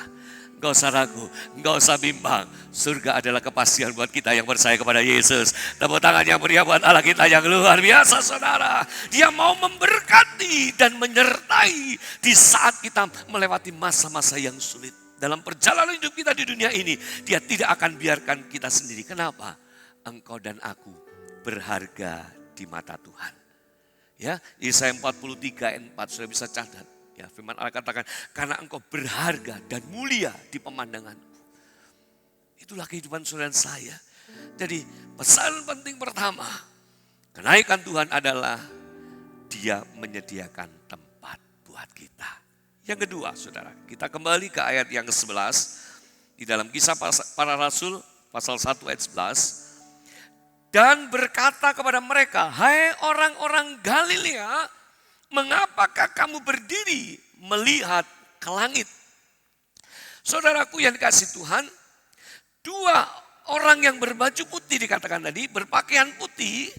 S4: Enggak usah ragu, enggak usah bimbang. Surga adalah kepastian buat kita yang percaya kepada Yesus. Tepuk tangan yang meriah buat Allah kita yang luar biasa saudara. Dia mau memberkati dan menyertai di saat kita melewati masa-masa yang sulit. Dalam perjalanan hidup kita di dunia ini, Dia tidak akan biarkan kita sendiri. Kenapa? Engkau dan aku berharga di mata Tuhan. Ya, Yesaya 43 ayat 4 sudah bisa catat. Ya, firman Allah katakan, karena engkau berharga dan mulia di pemandanganku. Itulah kehidupan saudara saya. Jadi pesan penting pertama, kenaikan Tuhan adalah Dia menyediakan tempat buat kita. Yang kedua saudara, kita kembali ke ayat yang ke-11. Di dalam Kisah Para Rasul pasal 1 ayat 11. Dan berkata kepada mereka, hai orang-orang Galilea, mengapakah kamu berdiri melihat ke langit? Saudaraku yang dikasihi Tuhan, dua orang yang berbaju putih dikatakan tadi, berpakaian putih,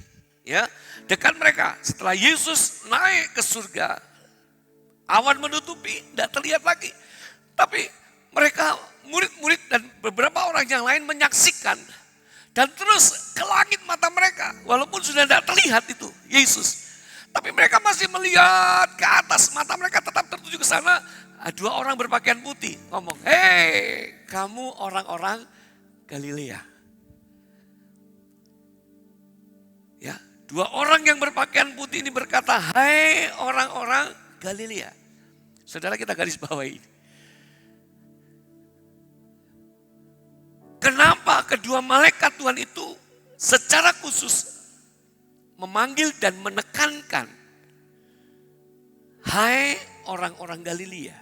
S4: ya, dekat mereka. Setelah Yesus naik ke surga, awan menutupi, tidak terlihat lagi. Tapi mereka, murid-murid dan beberapa orang yang lain menyaksikan. Dan terus ke langit mata mereka, walaupun sudah tidak terlihat itu Yesus. Tapi mereka masih melihat ke atas, mata mereka tetap tertuju ke sana. Dua orang berpakaian putih ngomong, hei kamu orang-orang Galilea. Ya, dua orang yang berpakaian putih ini berkata, hai orang-orang Galilea. Saudara kita garis bawahi ini. Kenapa kedua malaikat Tuhan itu secara khusus memanggil dan menekankan, hai orang-orang Galilea.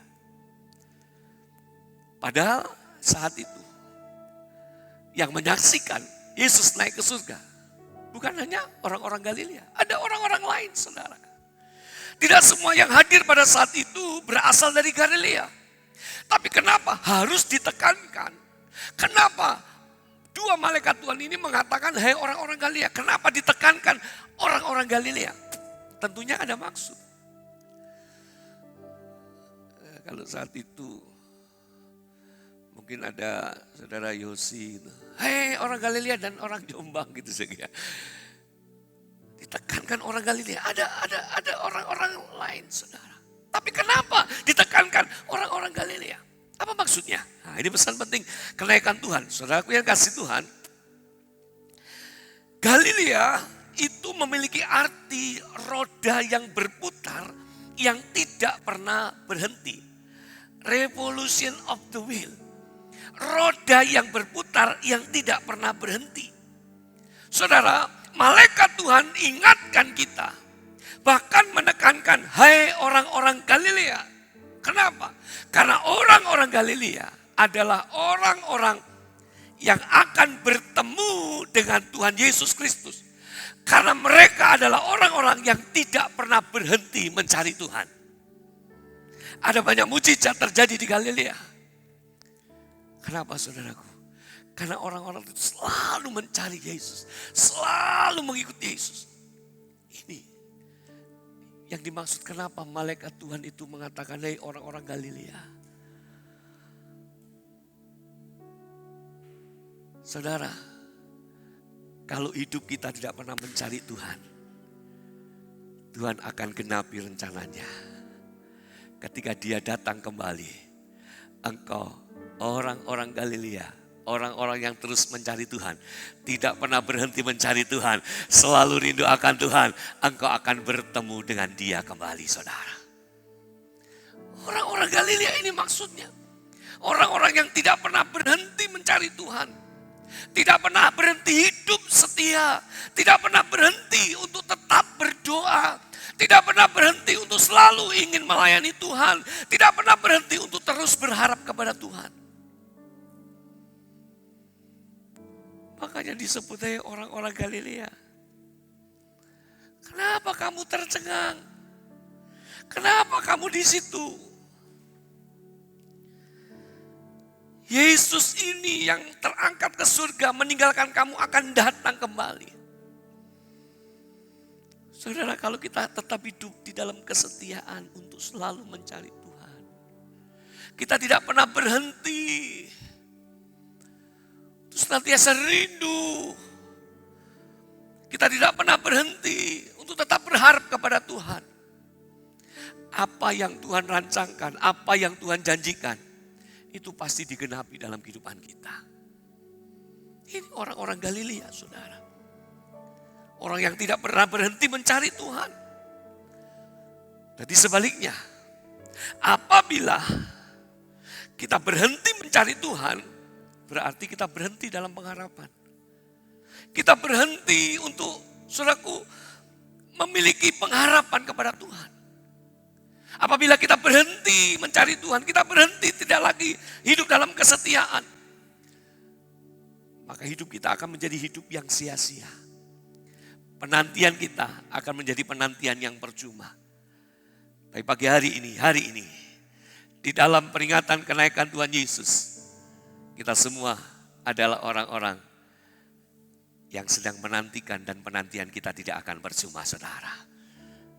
S4: Padahal saat itu yang menyaksikan Yesus naik ke surga bukan hanya orang-orang Galilea, ada orang-orang lain, saudara. Tidak semua yang hadir pada saat itu berasal dari Galilea. Tapi kenapa harus ditekankan? Kenapa dua malaikat Tuhan ini mengatakan, hai orang-orang Galilea? Kenapa ditekankan orang-orang Galilea? Tentunya ada maksud. Kalau saat itu mungkin ada saudara Yosi, hai orang Galilea dan orang Jombang gitu saja. Ditekankan orang Galilea, ada orang-orang lain, saudara. Tapi kenapa ditekankan orang-orang Galilea? Apa maksudnya? Nah, ini pesan penting kenaikan Tuhan. Saudaraku yang kasih Tuhan, Galilea itu memiliki arti roda yang berputar yang tidak pernah berhenti. Revolution of the wheel. Roda yang berputar yang tidak pernah berhenti. Saudara, malaikat Tuhan ingatkan kita. Bahkan menekankan, hai orang-orang Galilea. Kenapa? Karena orang-orang Galilea adalah orang-orang yang akan bertemu dengan Tuhan Yesus Kristus. Karena mereka adalah orang-orang yang tidak pernah berhenti mencari Tuhan. Ada banyak mujizat terjadi di Galilea. Kenapa saudaraku? Karena orang-orang itu selalu mencari Yesus. Selalu mengikuti Yesus. Ini yang dimaksud kenapa malaikat Tuhan itu mengatakan, hai orang-orang Galilea. Saudara, kalau hidup kita tidak pernah mencari Tuhan, Tuhan akan genapi rencananya. Ketika Dia datang kembali, engkau orang-orang Galilea, orang-orang yang terus mencari Tuhan, tidak pernah berhenti mencari Tuhan, selalu rindu akan Tuhan, engkau akan bertemu dengan Dia kembali, saudara. Orang-orang Galilea ini maksudnya orang-orang yang tidak pernah berhenti mencari Tuhan, tidak pernah berhenti hidup setia, tidak pernah berhenti untuk tetap berdoa, tidak pernah berhenti untuk selalu ingin melayani Tuhan, tidak pernah berhenti untuk terus berharap kepada Tuhan. Makanya disebut orang-orang Galilea. Kenapa kamu tercengang? Kenapa kamu di situ? Yesus ini yang terangkat ke surga meninggalkan kamu akan datang kembali. Saudara, kalau kita tetap hidup di dalam kesetiaan untuk selalu mencari Tuhan, kita tidak pernah berhenti. Senantiasa rindu. Kita tidak pernah berhenti untuk tetap berharap kepada Tuhan. Apa yang Tuhan rancangkan, apa yang Tuhan janjikan, itu pasti digenapi dalam kehidupan kita. Ini orang-orang Galilea, saudara. Orang yang tidak pernah berhenti mencari Tuhan. Jadi sebaliknya, apabila kita berhenti mencari Tuhan, berarti kita berhenti dalam pengharapan. Kita berhenti untuk, saudaraku, memiliki pengharapan kepada Tuhan. Apabila kita berhenti mencari Tuhan, kita berhenti tidak lagi hidup dalam kesetiaan, maka hidup kita akan menjadi hidup yang sia-sia. Penantian kita akan menjadi penantian yang percuma. Tapi pagi hari ini, di dalam peringatan kenaikan Tuhan Yesus, kita semua adalah orang-orang yang sedang menantikan dan penantian kita tidak akan percuma, saudara.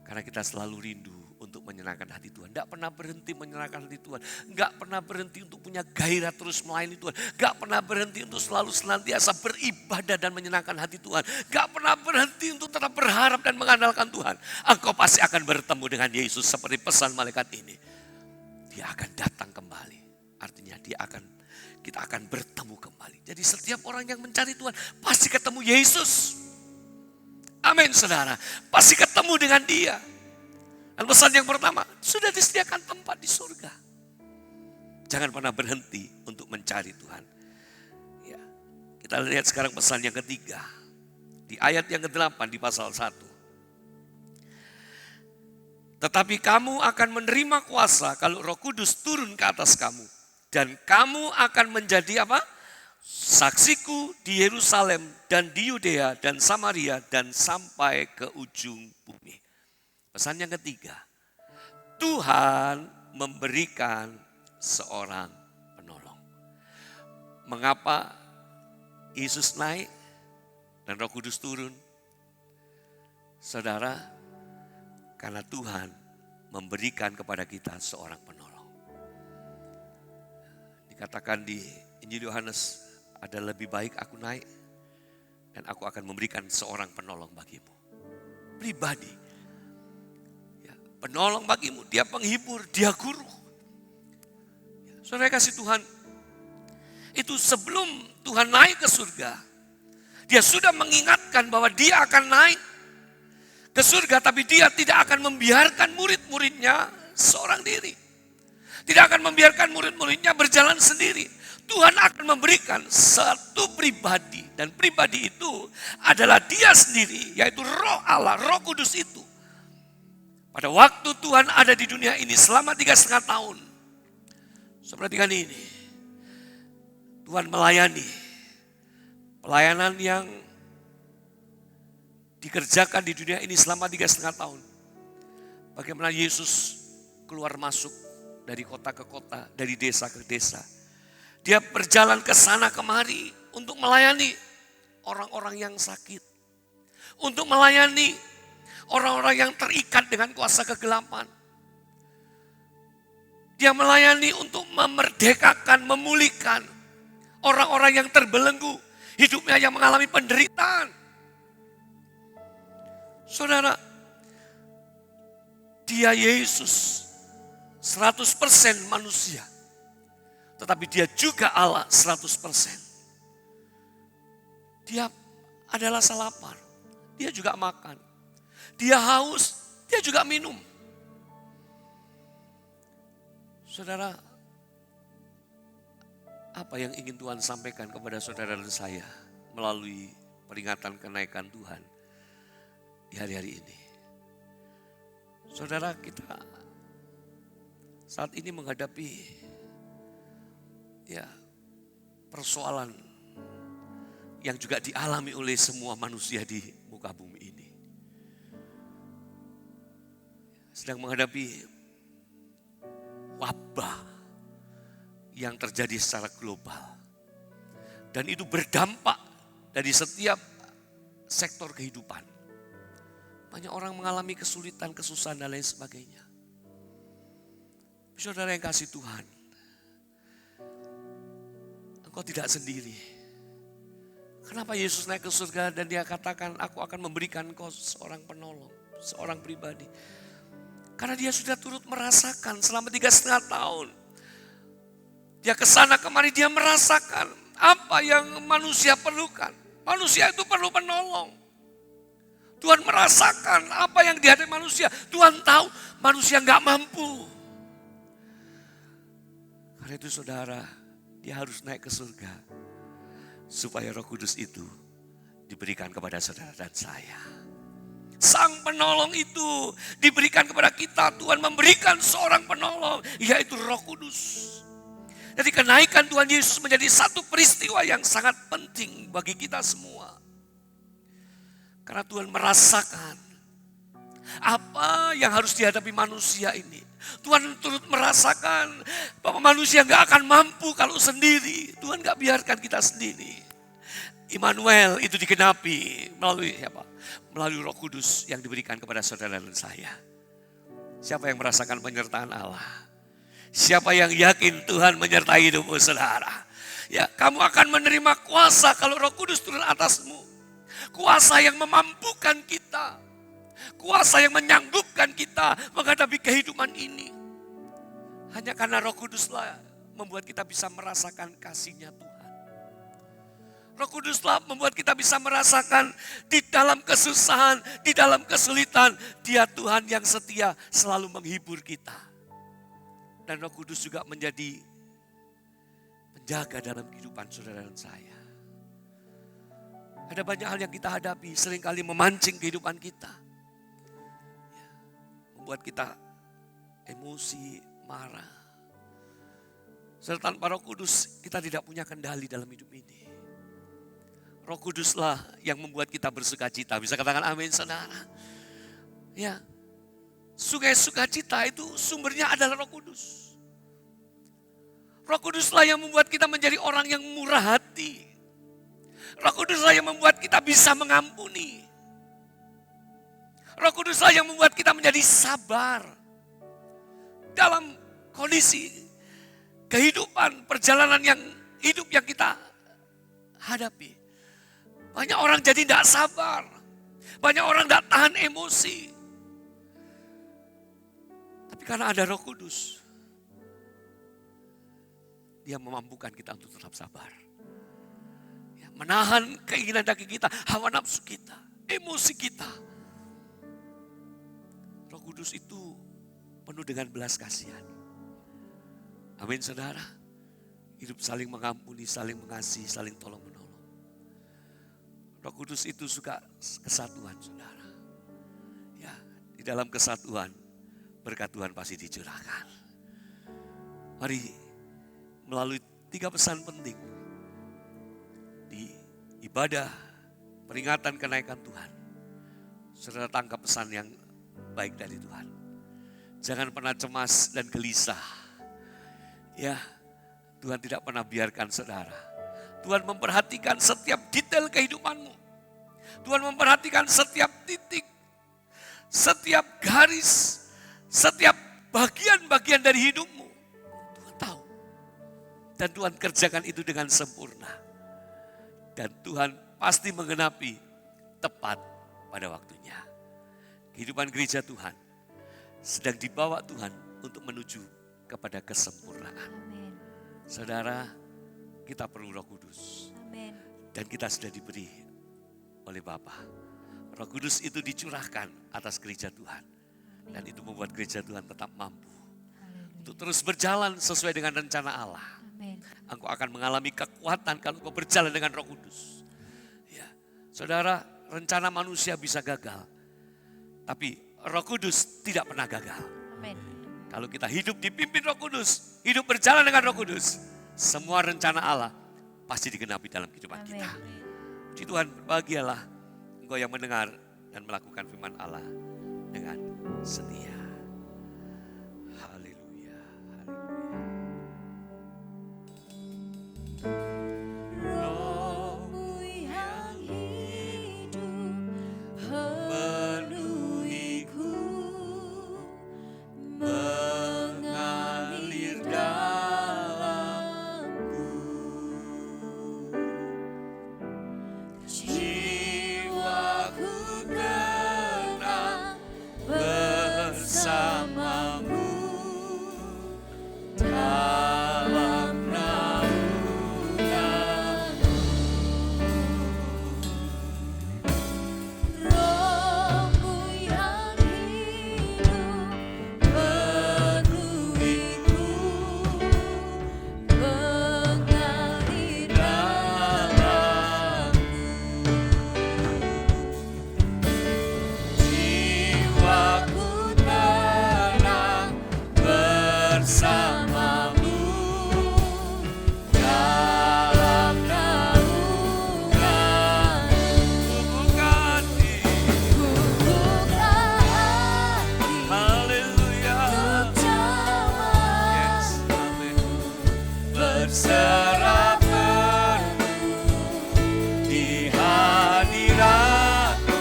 S4: Karena kita selalu rindu untuk menyenangkan hati Tuhan. Tidak pernah berhenti menyenangkan hati Tuhan. Tidak pernah berhenti untuk punya gairah terus melayani Tuhan. Tidak pernah berhenti untuk selalu senantiasa beribadah dan menyenangkan hati Tuhan. Tidak pernah berhenti untuk tetap berharap dan mengandalkan Tuhan. Engkau pasti akan bertemu dengan Yesus seperti pesan malaikat ini. Dia akan datang kembali. Artinya kita akan bertemu kembali. Jadi setiap orang yang mencari Tuhan pasti ketemu Yesus. Amin, saudara. Pasti ketemu dengan Dia. Dan pesan yang pertama, sudah disediakan tempat di surga. Jangan pernah berhenti untuk mencari Tuhan. Ya. Kita lihat sekarang pesan yang ketiga. Di ayat yang ke-8 di pasal 1. Tetapi kamu akan menerima kuasa kalau Roh Kudus turun ke atas kamu. Dan kamu akan menjadi apa? Saksiku di Yerusalem dan di Yudea dan Samaria dan sampai ke ujung bumi. Pesan yang ketiga. Tuhan memberikan seorang penolong. Mengapa Yesus naik dan Roh Kudus turun? Saudara, karena Tuhan memberikan kepada kita seorang penolong. Dikatakan di Injil Yohanes, ada lebih baik aku naik dan aku akan memberikan seorang penolong bagimu. Pribadi. Ya, penolong bagimu, dia penghibur, dia guru. Ya, saudara kasih Tuhan, itu sebelum Tuhan naik ke surga, dia sudah mengingatkan bahwa dia akan naik ke surga, tapi dia tidak akan membiarkan murid-muridnya seorang diri. Tidak akan membiarkan murid-muridnya berjalan sendiri. Tuhan akan memberikan satu pribadi, dan pribadi itu adalah dia sendiri, yaitu Roh Allah, Roh Kudus itu. Pada waktu Tuhan ada di dunia ini selama 3,5 tahun, seperti ini, Tuhan melayani pelayanan yang dikerjakan di dunia ini selama 3,5 tahun. Bagaimana Yesus keluar masuk dari kota ke kota, dari desa ke desa. Dia berjalan ke sana kemari untuk melayani orang-orang yang sakit. Untuk melayani orang-orang yang terikat dengan kuasa kegelapan. Dia melayani untuk memerdekakan, memulihkan orang-orang yang terbelenggu. Hidupnya yang mengalami penderitaan. Saudara, dia Yesus 100% manusia. Tetapi dia juga Allah 100%. Dia adalah lapar, dia juga makan. Dia haus, dia juga minum. Saudara, apa yang ingin Tuhan sampaikan kepada saudara dan saya melalui peringatan kenaikan Tuhan di hari-hari ini? Saudara, kita saat ini menghadapi persoalan yang juga dialami oleh semua manusia di muka bumi ini. Sedang menghadapi wabah yang terjadi secara global. Dan itu berdampak dari setiap sektor kehidupan. Banyak orang mengalami kesulitan, kesusahan dan lain sebagainya. Saudara yang kasih Tuhan, engkau tidak sendiri. Kenapa Yesus naik ke surga dan dia katakan, aku akan memberikan engkau seorang penolong, seorang pribadi. Karena dia sudah turut merasakan selama 3,5 tahun. Dia kesana kemari, dia merasakan apa yang manusia perlukan. Manusia itu perlu penolong. Tuhan merasakan apa yang dihadapi manusia. Tuhan tahu manusia nggak mampu. Karena itu saudara, dia harus naik ke surga supaya Roh Kudus itu diberikan kepada saudara dan saya. Sang penolong itu diberikan kepada kita. Tuhan memberikan seorang penolong, yaitu Roh Kudus. Jadi kenaikan Tuhan Yesus menjadi satu peristiwa yang sangat penting bagi kita semua. Karena Tuhan merasakan apa yang harus dihadapi manusia ini. Tuhan turut merasakan bahwa manusia gak akan mampu kalau sendiri. Tuhan gak biarkan kita sendiri. Immanuel itu digenapi melalui apa? Melalui Roh Kudus yang diberikan kepada saudara dan saya. Siapa yang merasakan penyertaan Allah? Siapa yang yakin Tuhan menyertai hidupmu saudara? Ya, kamu akan menerima kuasa kalau Roh Kudus turun atasmu. Kuasa yang memampukan kita. Kuasa yang menyanggupkan kita menghadapi kehidupan ini. Hanya karena Roh Kuduslah membuat kita bisa merasakan kasih-Nya Tuhan. Roh Kuduslah membuat kita bisa merasakan di dalam kesusahan, di dalam kesulitan, Dia Tuhan yang setia selalu menghibur kita. Dan Roh Kudus juga menjadi penjaga dalam kehidupan saudara dan saya. Ada banyak hal yang kita hadapi, seringkali memancing kehidupan kita. Ya, membuat kita emosi, marah. Serta tanpa Roh Kudus kita tidak punya kendali dalam hidup ini. Roh Kuduslah yang membuat kita bersukacita. Bisa katakan amin, saudara. Ya, sungai sukacita itu sumbernya adalah Roh Kudus. Roh Kuduslah yang membuat kita menjadi orang yang murah hati. Roh Kuduslah yang membuat kita bisa mengampuni. Roh Kuduslah yang membuat kita menjadi sabar. Dalam kondisi kehidupan, perjalanan hidup yang kita hadapi. Banyak orang jadi tidak sabar. Banyak orang tidak tahan emosi. Tapi karena ada Roh Kudus, Dia memampukan kita untuk tetap sabar. Ya, menahan keinginan daging kita, hawa nafsu kita, emosi kita. Roh Kudus itu penuh dengan belas kasihan. Amin, saudara. Hidup saling mengampuni, saling mengasihi, saling tolong menolong. Roh Kudus itu suka kesatuan, saudara. Ya, di dalam kesatuan berkat Tuhan pasti dicurahkan. Mari melalui 3 pesan penting di ibadah peringatan kenaikan Tuhan, saudara tangkap pesan yang baik dari Tuhan. Jangan pernah cemas dan gelisah. Ya, Tuhan tidak pernah biarkan saudara. Tuhan memperhatikan setiap detail kehidupanmu. Tuhan memperhatikan setiap titik, setiap garis, setiap bagian-bagian dari hidupmu. Tuhan tahu. Dan Tuhan kerjakan itu dengan sempurna. Dan Tuhan pasti menggenapi tepat pada waktunya. Kehidupan gereja Tuhan sedang dibawa Tuhan untuk menuju kepada kesempurnaan.
S2: Amin.
S4: Saudara, kita perlu Roh Kudus.
S2: Amin.
S4: Dan kita sudah diberi oleh Bapa. Roh Kudus itu dicurahkan atas gereja Tuhan. Dan itu membuat gereja Tuhan tetap mampu untuk terus berjalan sesuai dengan rencana Allah.
S2: Amin.
S4: Engkau akan mengalami kekuatan kalau engkau berjalan dengan Roh Kudus. Ya, saudara, rencana manusia bisa gagal. Tapi Roh Kudus tidak pernah gagal.
S2: Amin.
S4: Kalau kita hidup dipimpin Roh Kudus, hidup berjalan dengan Roh Kudus, semua rencana Allah pasti digenapi dalam kehidupan
S2: Amin.
S4: kita. Puji Tuhan, bahagialah engkau yang mendengar dan melakukan firman Allah dengan setia. Haleluya, haleluya.
S2: Roh-Mu yang hidup penuhiku, mengalir dalamku. Jiwaku tenang bersamamu dalam naunganmu. Roh-Mu yang hidup penuhiku, mengalir dalamku. Jiwaku tenang bersamamu dalam naunganmu. Kukuhkan hati
S4: Haleluya.
S2: untuk
S4: Yes, amin.
S2: berserah penuh
S4: Di hadiratmu,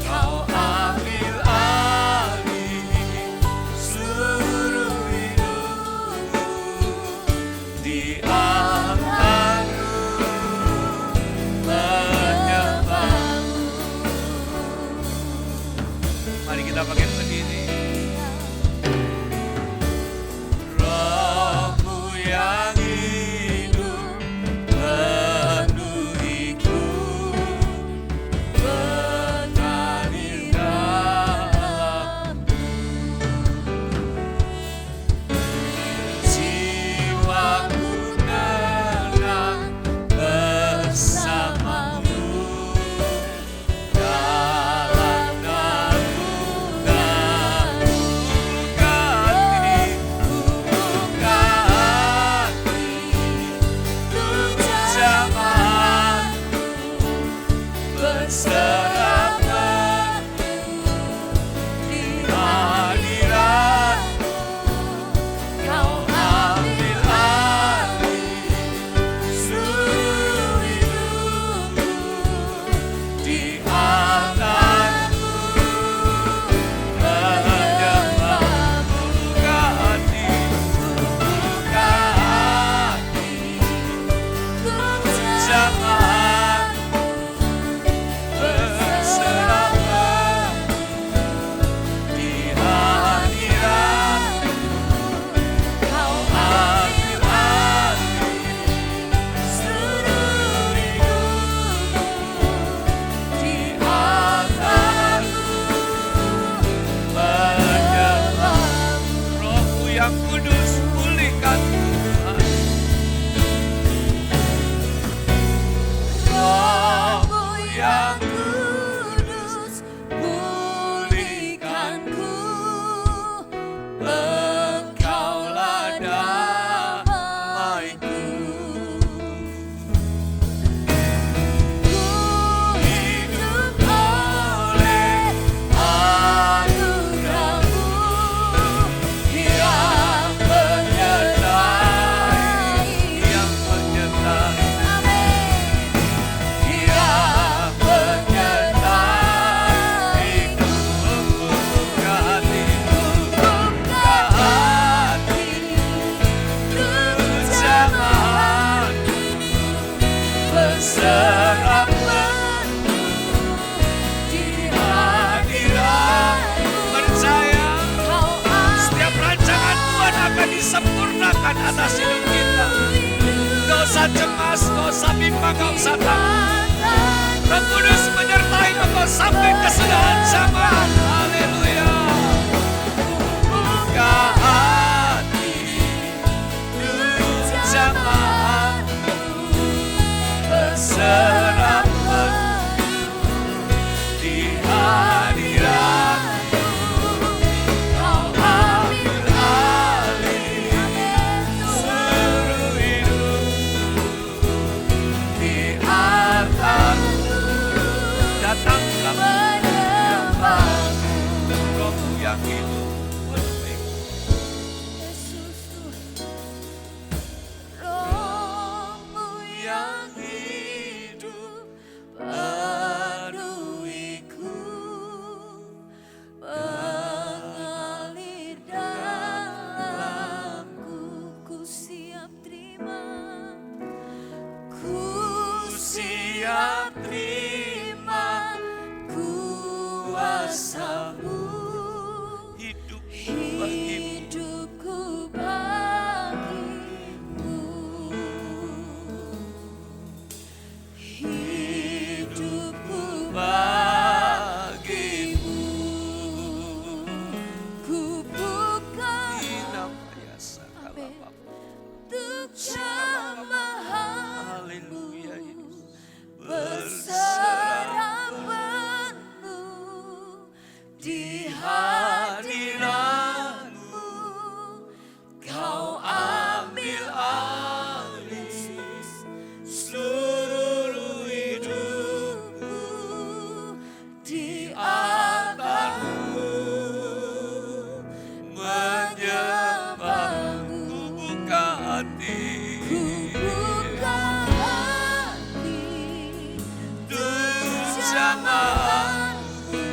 S4: kau ambil alih seluruh hidupku. Di angkatku menyembahmu. Mari kita pakai berdiri. Roh-Mu yang hidup penuhiku, mengalir dalamku. Jiwaku tenang bersamamu Tuhan atas hidup kita. Gak usah cemas, gak usah bimbang, gak usah takut. Roh Kudus menyertai engkau sampai kesudahan zaman. Haleluya. Buka hati untuk jamaatmu, berserah di hadiratmu. Kau ambil alih seluruh hidupku di altarmu. Datanglah menyembahmu, Rohmu yang hidup penuhiku. Rohmu yang hidup penuhiku, mengalir dalamku. Ku siap terima, ku siap terima kuasa-Mu. Hidupku bagimu, hidupku bagimu. Ku buka untuk jamaah-Mu, berserah penuh di hadirat-Mu. Kau ambil alih seluruh hidupku di altar-Mu, menyembah-Mu. Ku buka hati, ku buka hati untuk jamaah-Mu,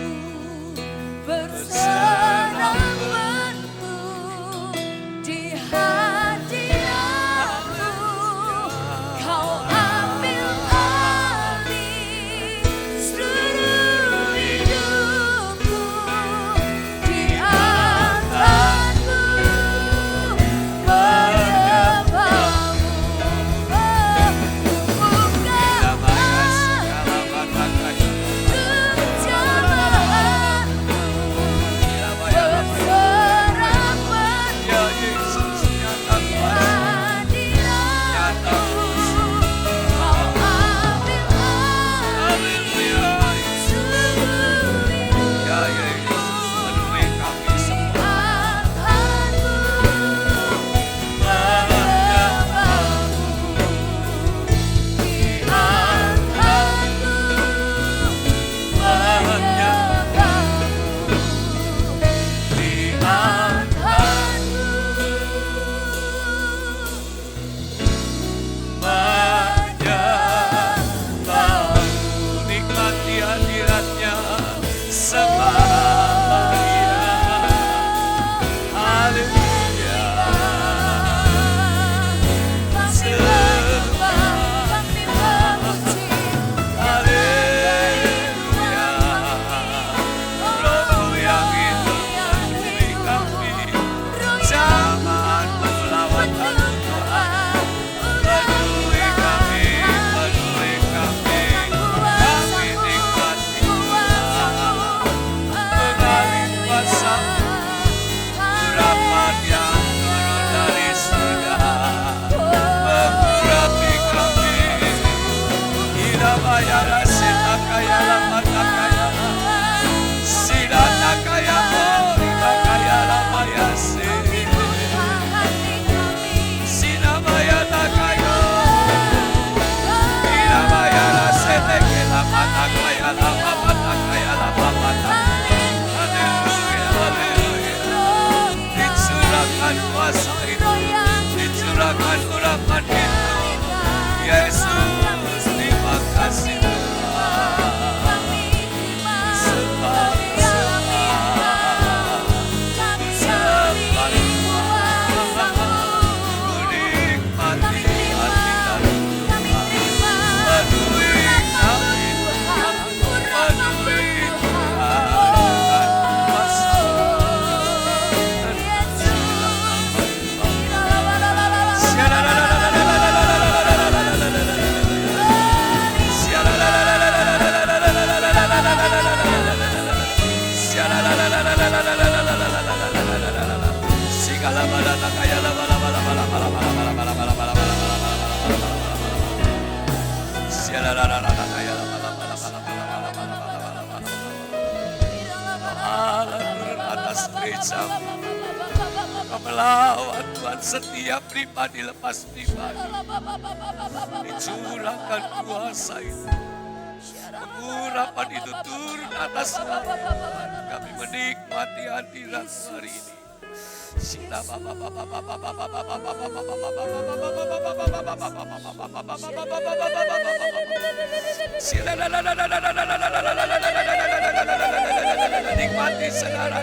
S4: Atas gereja melawan Tuhan setiap pribadi lepas pribadi. Dicurahkan kuasa itu. Pengurapan itu turun atas kami. Kami menikmati hadirat hari ini. Sila nikmati saudara,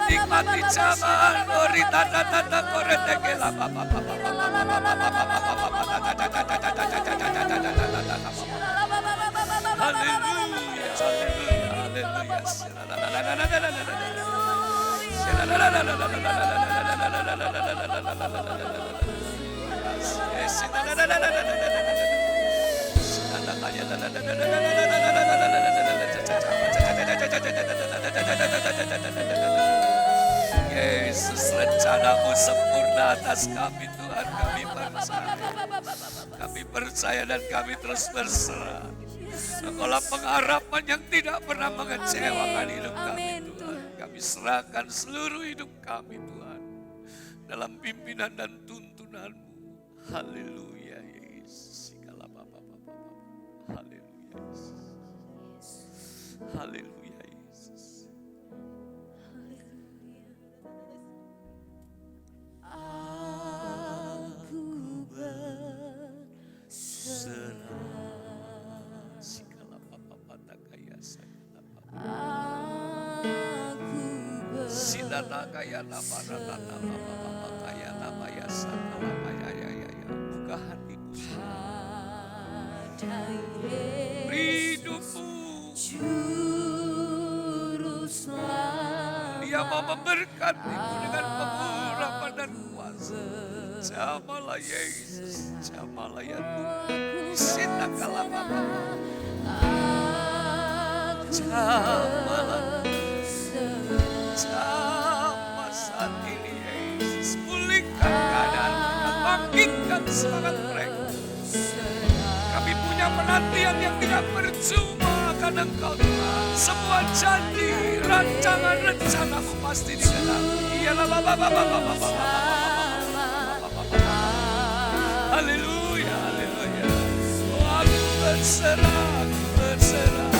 S4: nikmati zaman, korita tata koretekela, haleluya, haleluya, Yesus, rencanamu sempurna atas kami Tuhan, kami percaya. Kami percaya dan kami terus berserah. Engkaulah pengharapan yang tidak pernah mengecewakan hidup kami Tuhan. Kami serahkan seluruh hidup kami Tuhan dalam pimpinan dan tuntunan-Mu. Haleluya Yesus. Haleluya Yesus. Haleluya Yesus.
S5: Aku berserah.
S4: Sidana kaya nama rata kaya nama ya sana ya buka hatimu beri hidupmu. Dia mau memberkatimu dengan pengurapan dan kuasa. Jamalah Yesus, jamalah ya Tuhan. Sita kalababa. Jamalah. Jamah saat ini Yesus. Pulihkan keadaan mereka, bangkitkan semangat mereka. Kami punya penantian yang tidak percuma akan Engkau Tuhan. Semua janji, rancangan-rencanamu pasti digenapi. Haleluya, haleluya. Oh, aku berserah, aku berserah.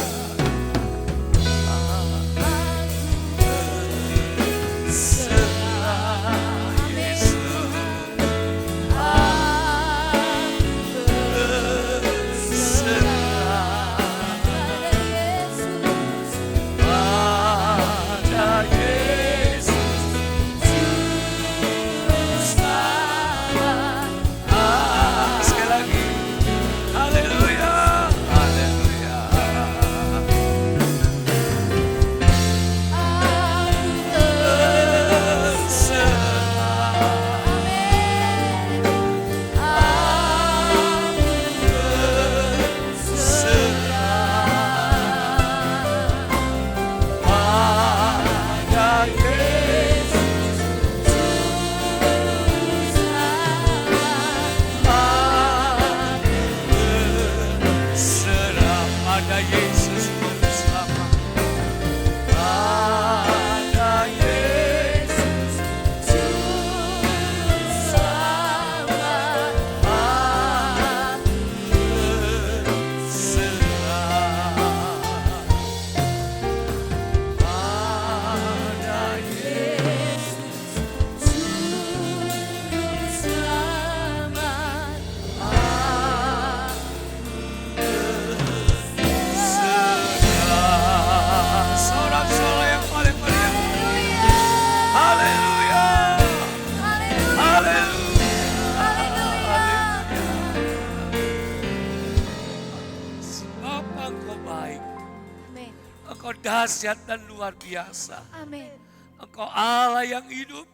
S4: Dahsyat dan luar biasa.
S2: Amin.
S4: Engkau Allah yang hidup.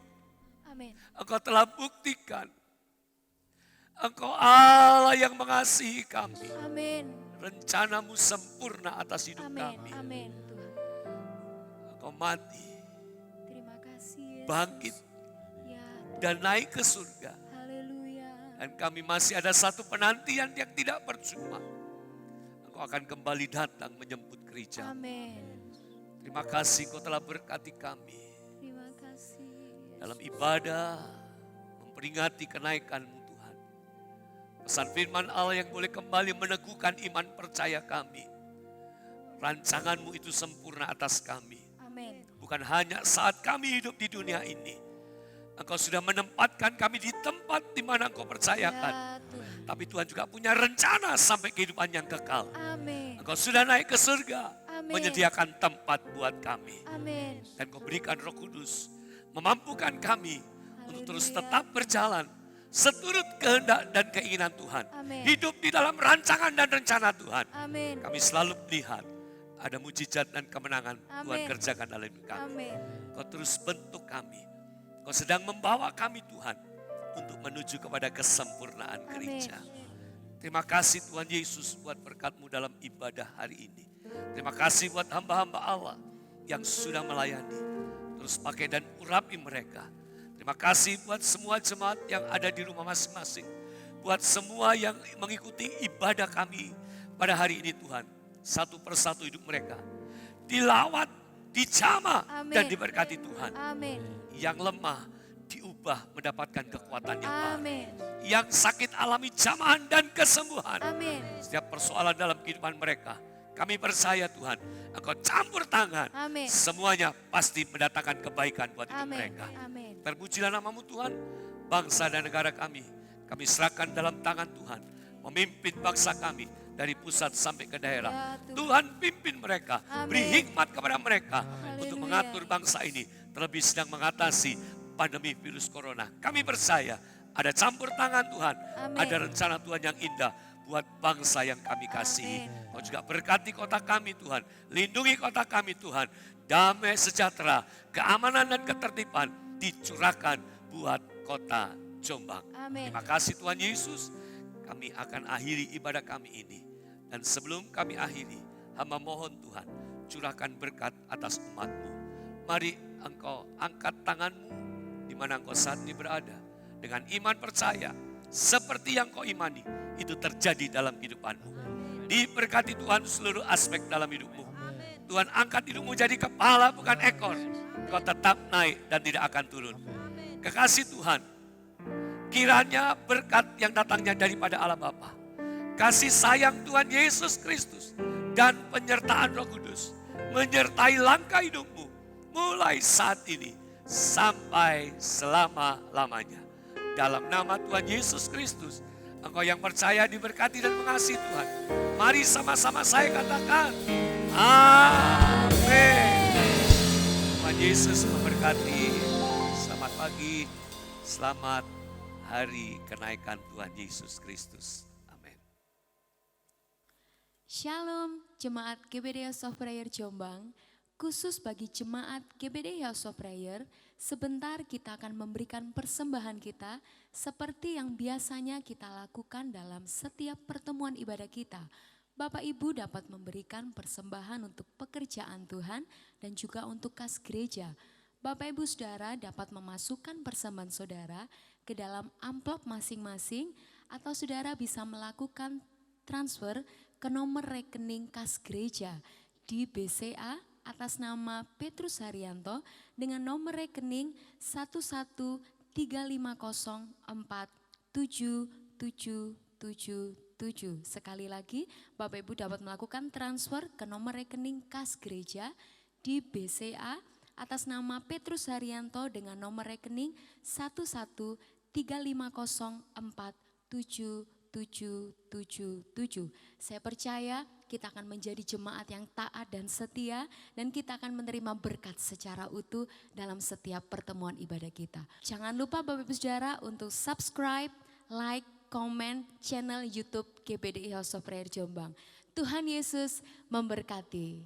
S2: Amin.
S4: Engkau telah buktikan. Engkau Allah yang mengasihi kami.
S2: Amin.
S4: Rencanamu sempurna atas hidup
S2: Amin.
S4: kami.
S2: Amin. Tuhan.
S4: Engkau mati,
S2: Terima kasih Yesus.
S4: bangkit,
S2: Ya,
S4: dan naik ke surga.
S2: haleluya.
S4: Dan kami masih ada satu penantian yang tidak percuma. Engkau akan kembali datang menjemput gereja.
S2: Amin.
S4: Terima kasih Kau telah berkati kami
S2: Terima kasih.
S4: dalam ibadah, memperingati kenaikan-Mu Tuhan. Pesan firman Allah yang boleh kembali meneguhkan iman percaya kami. Rancangan-Mu itu sempurna atas kami.
S2: Amin.
S4: Bukan hanya saat kami hidup di dunia ini. Engkau sudah menempatkan kami di tempat di mana Engkau percayakan.
S2: Ya Tuhan.
S4: Tapi Tuhan juga punya rencana sampai kehidupan yang kekal.
S2: Amin.
S4: Engkau sudah naik ke surga,
S2: Amin.
S4: menyediakan tempat buat kami.
S2: Amin.
S4: Dan Kau berikan Roh Kudus, memampukan kami untuk terus
S2: Haleluya.
S4: tetap berjalan seturut kehendak dan keinginan Tuhan.
S2: Amin.
S4: Hidup di dalam rancangan dan rencana Tuhan.
S2: Amin.
S4: Kami selalu melihat ada mujizat dan kemenangan Tuhan
S2: Amin.
S4: kerjakan dalam hidup kami.
S2: Amin.
S4: Kau terus bentuk kami. Kau sedang membawa kami Tuhan untuk menuju kepada kesempurnaan gereja. Terima kasih Tuhan Yesus buat berkat-Mu dalam ibadah hari ini. Terima kasih buat hamba-hamba Allah yang sudah melayani. Terus pakai dan urapi mereka. Terima kasih buat semua jemaat yang ada di rumah masing-masing. Buat semua yang mengikuti ibadah kami pada hari ini Tuhan. Satu persatu hidup mereka dilawat, dijamah,
S2: Amin.
S4: dan diberkati Tuhan.
S2: Amin.
S4: Yang lemah diubah mendapatkan kekuatan yang baru.
S2: Amin.
S4: Yang sakit alami jamahan dan kesembuhan.
S2: Amin.
S4: Setiap persoalan dalam kehidupan mereka, kami percaya Tuhan, Engkau campur tangan.
S2: Amin.
S4: Semuanya pasti mendatangkan kebaikan buat hidup
S2: Amin.
S4: mereka.
S2: Amin.
S4: Terpujilah nama-Mu Tuhan, bangsa dan negara kami serahkan dalam tangan Tuhan. Memimpin bangsa kami dari pusat sampai ke daerah.
S2: Ya, Tuhan.
S4: Tuhan pimpin mereka,
S2: Amin.
S4: beri hikmat kepada mereka untuk
S2: Haleluya.
S4: mengatur bangsa ini. Terlebih sedang mengatasi pandemi virus corona. Kami percaya ada campur tangan Tuhan,
S2: Amin.
S4: ada rencana Tuhan yang indah buat bangsa yang kami kasihi.
S2: Amin.
S4: Kau juga berkati kota kami Tuhan, lindungi kota kami Tuhan. Damai sejahtera, keamanan dan ketertiban dicurahkan buat kota Jombang.
S2: Amin.
S4: Terima kasih Tuhan Yesus. Kami akan akhiri ibadah kami ini. Dan sebelum kami akhiri, hamba mohon Tuhan, curahkan berkat atas umat-Mu. Mari Engkau angkat tangan-Mu di mana Engkau saat ini berada. Dengan iman percaya, seperti yang Kau imani, itu terjadi dalam kehidupan-Mu. Diberkati Tuhan seluruh aspek dalam hidup-Mu. Tuhan angkat hidupmu jadi kepala bukan ekor. Kau tetap naik dan tidak akan turun. Kekasih Tuhan, kiranya berkat yang datangnya daripada Allah Bapa, kasih sayang Tuhan Yesus Kristus, dan penyertaan Roh Kudus menyertai langkah hidupmu mulai saat ini sampai selama-lamanya. Dalam nama Tuhan Yesus Kristus, engkau yang percaya diberkati dan mengasihi Tuhan. Mari sama-sama saya katakan, amin. Tuhan Yesus memberkati. Selamat pagi, selamat hari kenaikan Tuhan Yesus Kristus. Amin.
S2: Shalom Jemaat GBD House of Prayer Jombang. Khusus bagi Jemaat GBD House of Prayer, sebentar kita akan memberikan persembahan kita seperti yang biasanya kita lakukan dalam setiap pertemuan ibadah kita. Bapak Ibu dapat memberikan persembahan untuk pekerjaan Tuhan dan juga untuk kas gereja. Bapak Ibu Saudara dapat memasukkan persembahan saudara ke dalam amplop masing-masing atau saudara bisa melakukan transfer ke nomor rekening kas gereja di BCA atas nama Petrus Haryanto dengan nomor rekening 113047777. Sekali lagi, Bapak Ibu dapat melakukan transfer ke nomor rekening kas gereja di BCA atas nama Petrus Haryanto dengan nomor rekening 113047777. Saya percaya kita akan menjadi jemaat yang taat dan setia dan kita akan menerima berkat secara utuh dalam setiap pertemuan ibadah kita. Jangan lupa Bapak Ibu Saudara untuk subscribe, like, komen channel YouTube GBDI House of Prayer Jombang. Tuhan Yesus memberkati.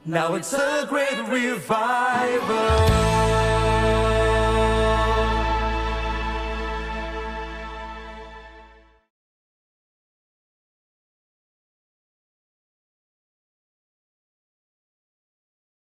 S6: Now it's a great revival.